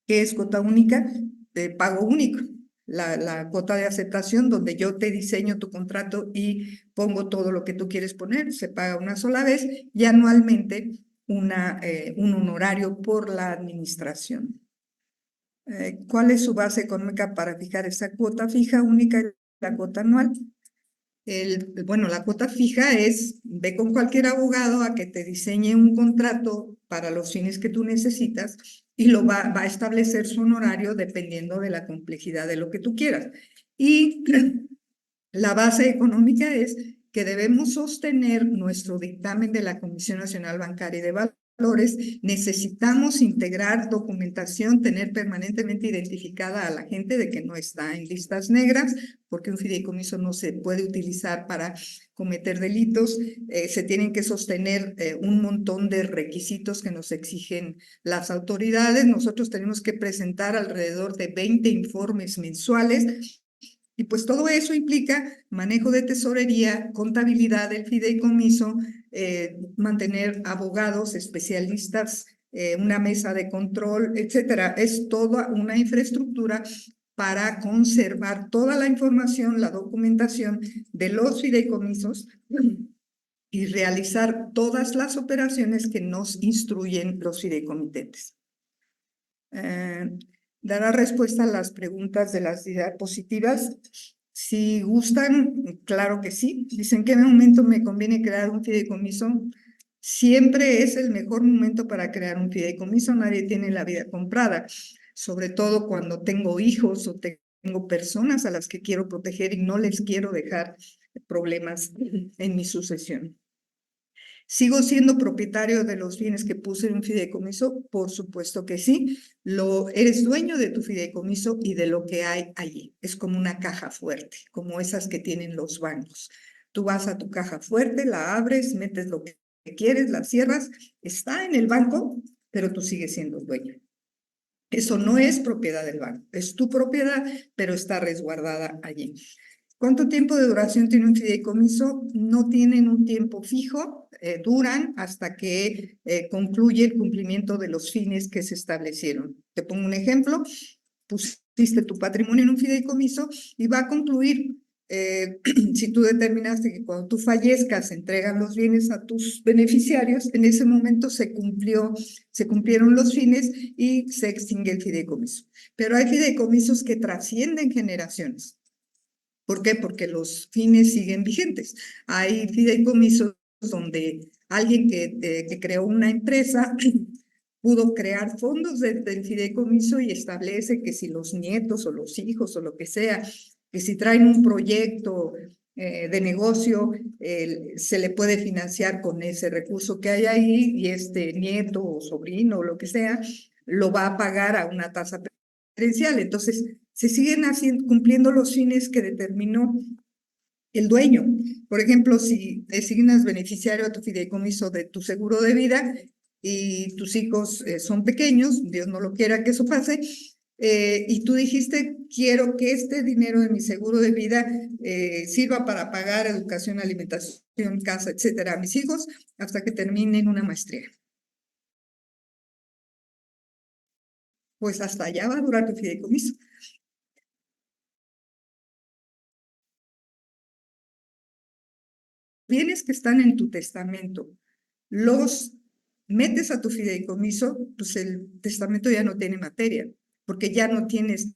A: ¿Qué es cuota única? De pago único. La cuota de aceptación, donde yo te diseño tu contrato y pongo todo lo que tú quieres poner, se paga una sola vez y anualmente un honorario por la administración. ¿Cuál es su base económica para fijar esa cuota fija única y la cuota anual? Bueno, la cuota fija es, ve con cualquier abogado a que te diseñe un contrato para los fines que tú necesitas y lo va a establecer su honorario dependiendo de la complejidad de lo que tú quieras. Y la base económica es que debemos sostener nuestro dictamen de la Comisión Nacional Bancaria y de Valores. Necesitamos integrar documentación, tener permanentemente identificada a la gente de que no está en listas negras, porque un fideicomiso no se puede utilizar para cometer delitos. Se tienen que sostener un montón de requisitos que nos exigen las autoridades. Nosotros tenemos que presentar alrededor de 20 informes mensuales. Y pues todo eso implica manejo de tesorería, contabilidad del fideicomiso, mantener abogados, especialistas, una mesa de control, etcétera. Es toda una infraestructura para conservar toda la información, la documentación de los fideicomisos y realizar todas las operaciones que nos instruyen los fideicomitentes. Dará respuesta a las preguntas de las diapositivas. Si gustan, claro que sí. Dicen, ¿en qué momento me conviene crear un fideicomiso? Siempre es el mejor momento para crear un fideicomiso. Nadie tiene la vida comprada, sobre todo cuando tengo hijos o tengo personas a las que quiero proteger y no les quiero dejar problemas en mi sucesión. ¿Sigo siendo propietario de los bienes que puse en un fideicomiso? Por supuesto que sí. Eres dueño de tu fideicomiso y de lo que hay allí. Es como una caja fuerte, como esas que tienen los bancos. Tú vas a tu caja fuerte, la abres, metes lo que quieres, la cierras, está en el banco, pero tú sigues siendo dueño. Eso no es propiedad del banco, es tu propiedad, pero está resguardada allí. ¿Cuánto tiempo de duración tiene un fideicomiso? No tienen un tiempo fijo, duran hasta que concluye el cumplimiento de los fines que se establecieron. Te pongo un ejemplo, pusiste tu patrimonio en un fideicomiso y va a concluir, si tú determinaste que cuando tú fallezcas se entregan los bienes a tus beneficiarios, en ese momento se cumplieron los fines y se extingue el fideicomiso. Pero hay fideicomisos que trascienden generaciones. ¿Por qué? Porque los fines siguen vigentes. Hay fideicomisos donde alguien que creó una empresa pudo crear fondos del fideicomiso y establece que si los nietos o los hijos o lo que sea, que si traen un proyecto de negocio, se le puede financiar con ese recurso que hay ahí y este nieto o sobrino o lo que sea, lo va a pagar a una tasa preferencial. Entonces, se siguen cumpliendo los fines que determinó el dueño. Por ejemplo, si designas beneficiario a tu fideicomiso de tu seguro de vida y tus hijos son pequeños, Dios no lo quiera que eso pase, y tú dijiste, quiero que este dinero de mi seguro de vida sirva para pagar educación, alimentación, casa, etcétera, a mis hijos hasta que terminen una maestría. Pues hasta allá va a durar tu fideicomiso. Bienes que están en tu testamento, los metes a tu fideicomiso, pues el testamento ya no tiene materia, porque ya no tienes,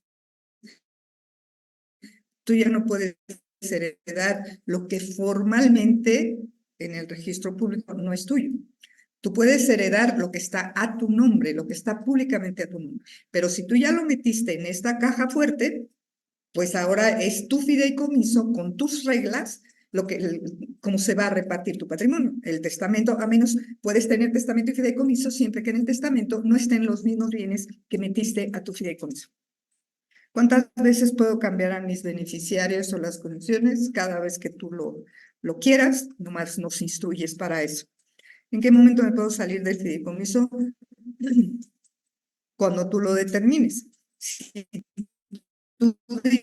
A: tú ya no puedes heredar lo que formalmente en el registro público no es tuyo. Tú puedes heredar lo que está a tu nombre, lo que está públicamente a tu nombre, pero si tú ya lo metiste en esta caja fuerte, pues ahora es tu fideicomiso con tus reglas, cómo se va a repartir tu patrimonio. El testamento, a menos puedes tener testamento y fideicomiso siempre que en el testamento no estén los mismos bienes que metiste a tu fideicomiso. ¿Cuántas veces puedo cambiar a mis beneficiarios o las condiciones? Cada vez que tú lo quieras, nomás nos instruyes para eso. ¿En qué momento me puedo salir del fideicomiso? Cuando tú lo determines. Si tú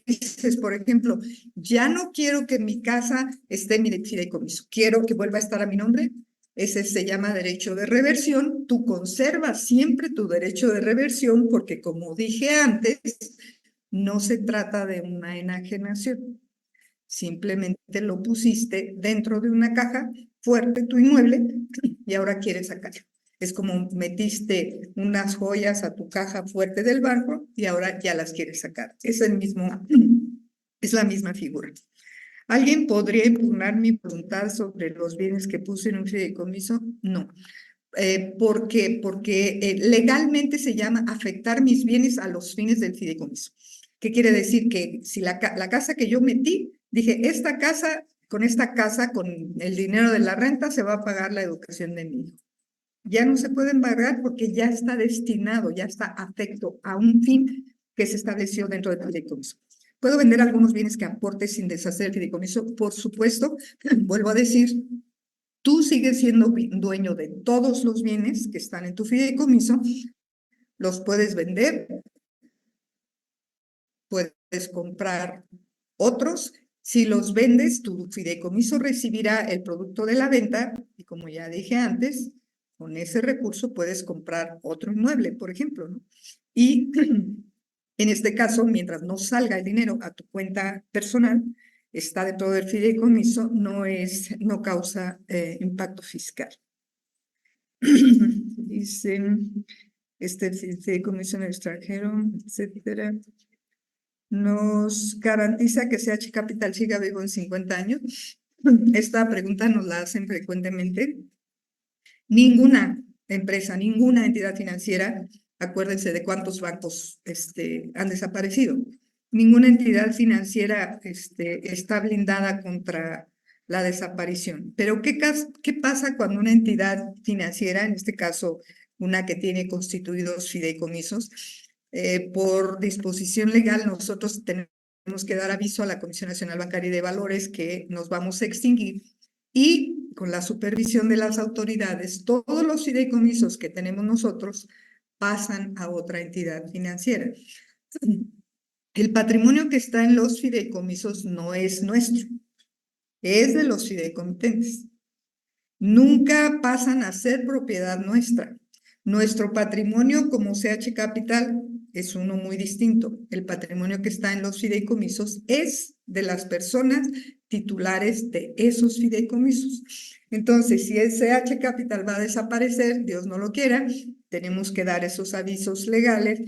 A: dices, por ejemplo, ya no quiero que mi casa esté en mi fideicomiso, quiero que vuelva a estar a mi nombre, ese se llama derecho de reversión. Tú conservas siempre tu derecho de reversión porque, como dije antes, no se trata de una enajenación. Simplemente lo pusiste dentro de una caja fuerte, tu inmueble, y ahora quieres sacarlo. Es como metiste unas joyas a tu caja fuerte del banco y ahora ya las quieres sacar. Es la misma figura. ¿Alguien podría impugnar mi voluntad sobre los bienes que puse en un fideicomiso? No. ¿Por qué? Porque legalmente se llama afectar mis bienes a los fines del fideicomiso. ¿Qué quiere decir? Que si la casa que yo metí, dije, con esta casa, con el dinero de la renta, se va a pagar la educación de mi hijo. Ya no se puede embargar porque ya está destinado, ya está afecto a un fin que se estableció dentro del fideicomiso. ¿Puedo vender algunos bienes que aporte sin deshacer el fideicomiso? Por supuesto, vuelvo a decir, tú sigues siendo dueño de todos los bienes que están en tu fideicomiso, los puedes vender, puedes comprar otros. Si los vendes, tu fideicomiso recibirá el producto de la venta y, como ya dije antes, con ese recurso puedes comprar otro inmueble, por ejemplo, ¿no? Y en este caso, mientras no salga el dinero a tu cuenta personal, está dentro del fideicomiso, no causa impacto fiscal. Dicen, fideicomiso en el extranjero, etcétera, nos garantiza que CH Capital siga vivo en 50 años. Esta pregunta nos la hacen frecuentemente. Ninguna empresa, ninguna entidad financiera, acuérdense de cuántos bancos han desaparecido. Ninguna entidad financiera está blindada contra la desaparición. Pero ¿qué pasa cuando una entidad financiera, en este caso una que tiene constituidos fideicomisos, por disposición legal nosotros tenemos que dar aviso a la Comisión Nacional Bancaria y de Valores que nos vamos a extinguir y con la supervisión de las autoridades, todos los fideicomisos que tenemos nosotros pasan a otra entidad financiera? El patrimonio que está en los fideicomisos no es nuestro, es de los fideicomitentes. Nunca pasan a ser propiedad nuestra. Nuestro patrimonio como CH Capital es uno muy distinto. El patrimonio que está en los fideicomisos es de las personas titulares de esos fideicomisos. Entonces, si el CH Capital va a desaparecer, Dios no lo quiera, tenemos que dar esos avisos legales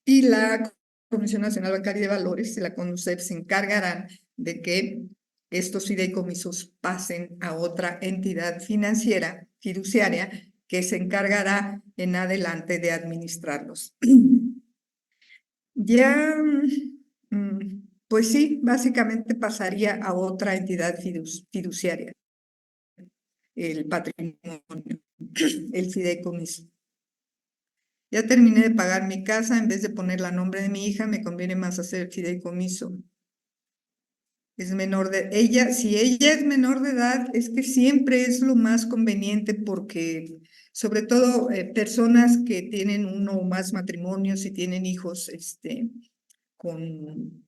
A: y la Comisión Nacional Bancaria y de Valores y la CONUCEP se encargarán de que estos fideicomisos pasen a otra entidad financiera, fiduciaria, que se encargará en adelante de administrarlos. Ya Pues sí, básicamente pasaría a otra entidad fiduciaria, el patrimonio, el fideicomiso. Ya terminé de pagar mi casa, en vez de poner la nombre de mi hija, me conviene más hacer el fideicomiso. Es menor de ella, si ella es menor de edad, es que siempre es lo más conveniente porque, sobre todo, personas que tienen uno o más matrimonios y tienen hijos, con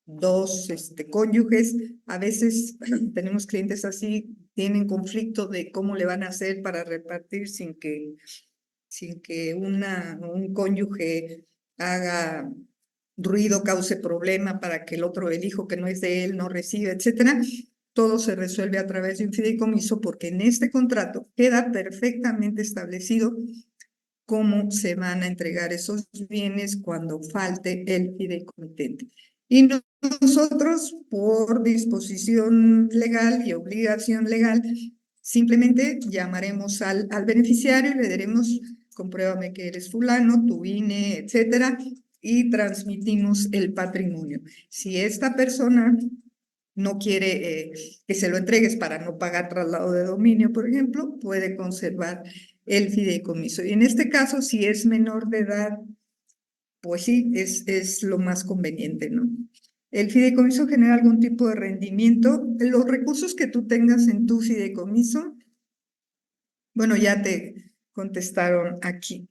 A: dos cónyuges, a veces tenemos clientes así, tienen conflicto de cómo le van a hacer para repartir sin que un cónyuge haga ruido, cause problema para que el otro, el hijo que no es de él, no reciba, etcétera. Todo se resuelve a través de un fideicomiso porque en este contrato queda perfectamente establecido cómo se van a entregar esos bienes cuando falte el fideicomitente. Y nosotros, por disposición legal y obligación legal, simplemente llamaremos al beneficiario y le diremos, compruébame que eres fulano, tu INE, etcétera, y transmitimos el patrimonio. Si esta persona no quiere que se lo entregues para no pagar traslado de dominio, por ejemplo, puede conservar el fideicomiso. Y en este caso, si es menor de edad, pues sí, es lo más conveniente, ¿no? El fideicomiso genera algún tipo de rendimiento. Los recursos que tú tengas en tu fideicomiso, bueno, ya te contestaron aquí.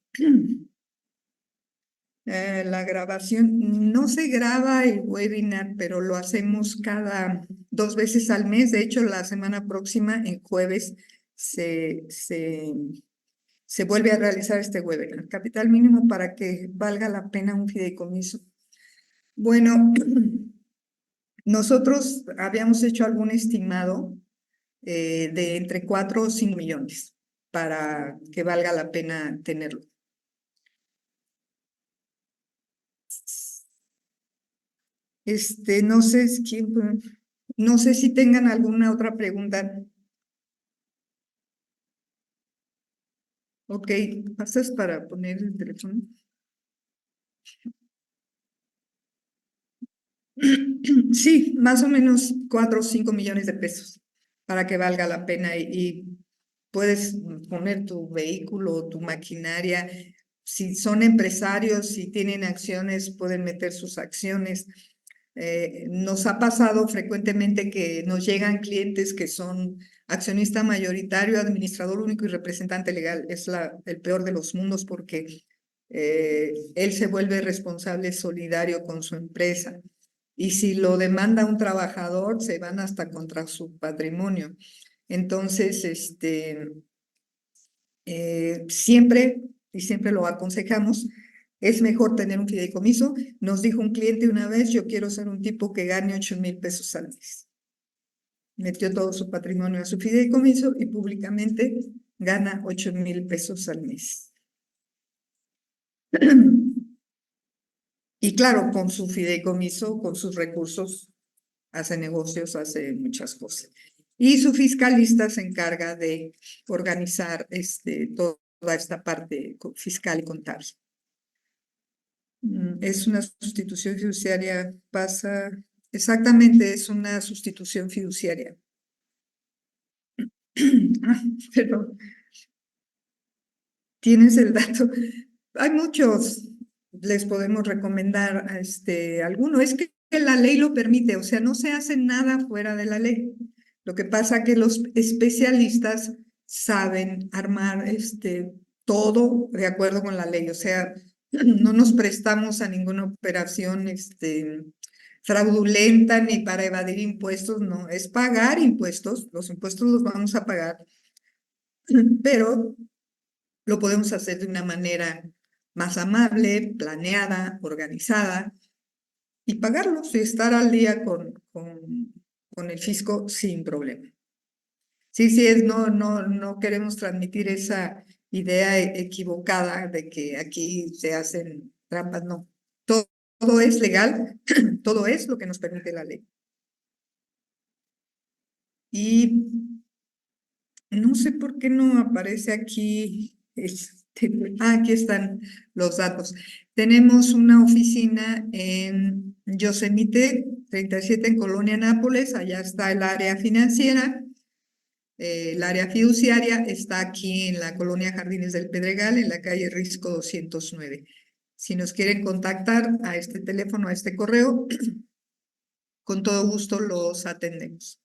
A: La grabación, no se graba el webinar, pero lo hacemos cada 2 veces al mes. De hecho, la semana próxima, en jueves, se vuelve a realizar este webinar. Capital mínimo para que valga la pena un fideicomiso. Bueno, nosotros habíamos hecho algún estimado de entre 4 o 5 millones para que valga la pena tenerlo. No sé quién, no sé si tengan alguna otra pregunta. Ok, ¿pasas para poner el teléfono? Sí, más o menos 4 o 5 millones de pesos para que valga la pena y puedes poner tu vehículo, tu maquinaria. Si son empresarios, si tienen acciones, pueden meter sus acciones. Nos ha pasado frecuentemente que nos llegan clientes que son accionista mayoritario, administrador único y representante legal. Es el peor de los mundos porque él se vuelve responsable solidario con su empresa. Y si lo demanda un trabajador, se van hasta contra su patrimonio. Entonces, siempre, y siempre lo aconsejamos, es mejor tener un fideicomiso. Nos dijo un cliente una vez, yo quiero ser un tipo que gane 8,000 pesos al mes. Metió todo su patrimonio a su fideicomiso y públicamente gana 8,000 pesos al mes. Y claro, con su fideicomiso, con sus recursos, hace negocios, hace muchas cosas. Y su fiscalista se encarga de organizar toda esta parte fiscal y contable. Es una sustitución fiduciaria, exactamente, es una sustitución fiduciaria. Pero tienes el dato. Hay muchos, les podemos recomendar alguno. Es que la ley lo permite, o sea, no se hace nada fuera de la ley. Lo que pasa que los especialistas saben armar todo de acuerdo con la ley, o sea, no nos prestamos a ninguna operación fraudulenta ni para evadir impuestos, no, es pagar impuestos, los impuestos los vamos a pagar, pero lo podemos hacer de una manera más amable, planeada, organizada y pagarlos y estar al día con el fisco sin problema. Sí, no queremos transmitir esa idea equivocada de que aquí se hacen trampas, no. Todo es legal, todo es lo que nos permite la ley. Y no sé por qué no aparece aquí, aquí están los datos. Tenemos una oficina en Yosemite 37 en Colonia Nápoles, allá está el área financiera. El área fiduciaria está aquí en la Colonia Jardines del Pedregal, en la calle Risco 209. Si nos quieren contactar a este teléfono, a este correo, con todo gusto los atendemos.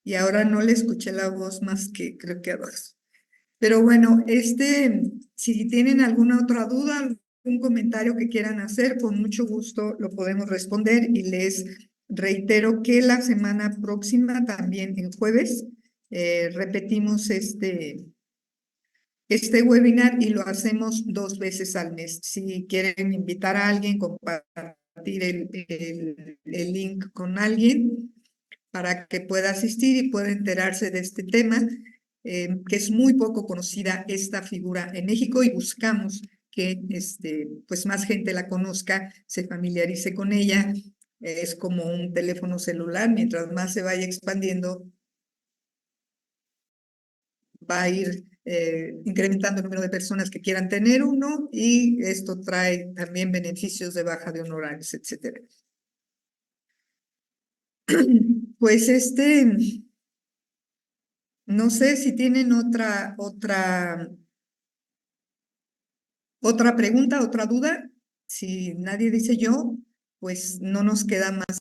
A: Y ahora no le escuché la voz más que creo que a dos. Pero bueno, si tienen alguna otra duda, algún comentario que quieran hacer, con mucho gusto lo podemos responder y les reitero que la semana próxima, también el jueves, repetimos este webinar y lo hacemos 2 veces al mes. Si quieren invitar a alguien, compartir el link con alguien para que pueda asistir y pueda enterarse de este tema, que es muy poco conocida esta figura en México y buscamos que pues más gente la conozca, se familiarice con ella. Es como un teléfono celular, mientras más se vaya expandiendo, va a ir incrementando el número de personas que quieran tener uno y esto trae también beneficios de baja de honorarios, etcétera. Pues no sé si tienen otra pregunta, otra duda. Si nadie dice yo, pues no nos queda más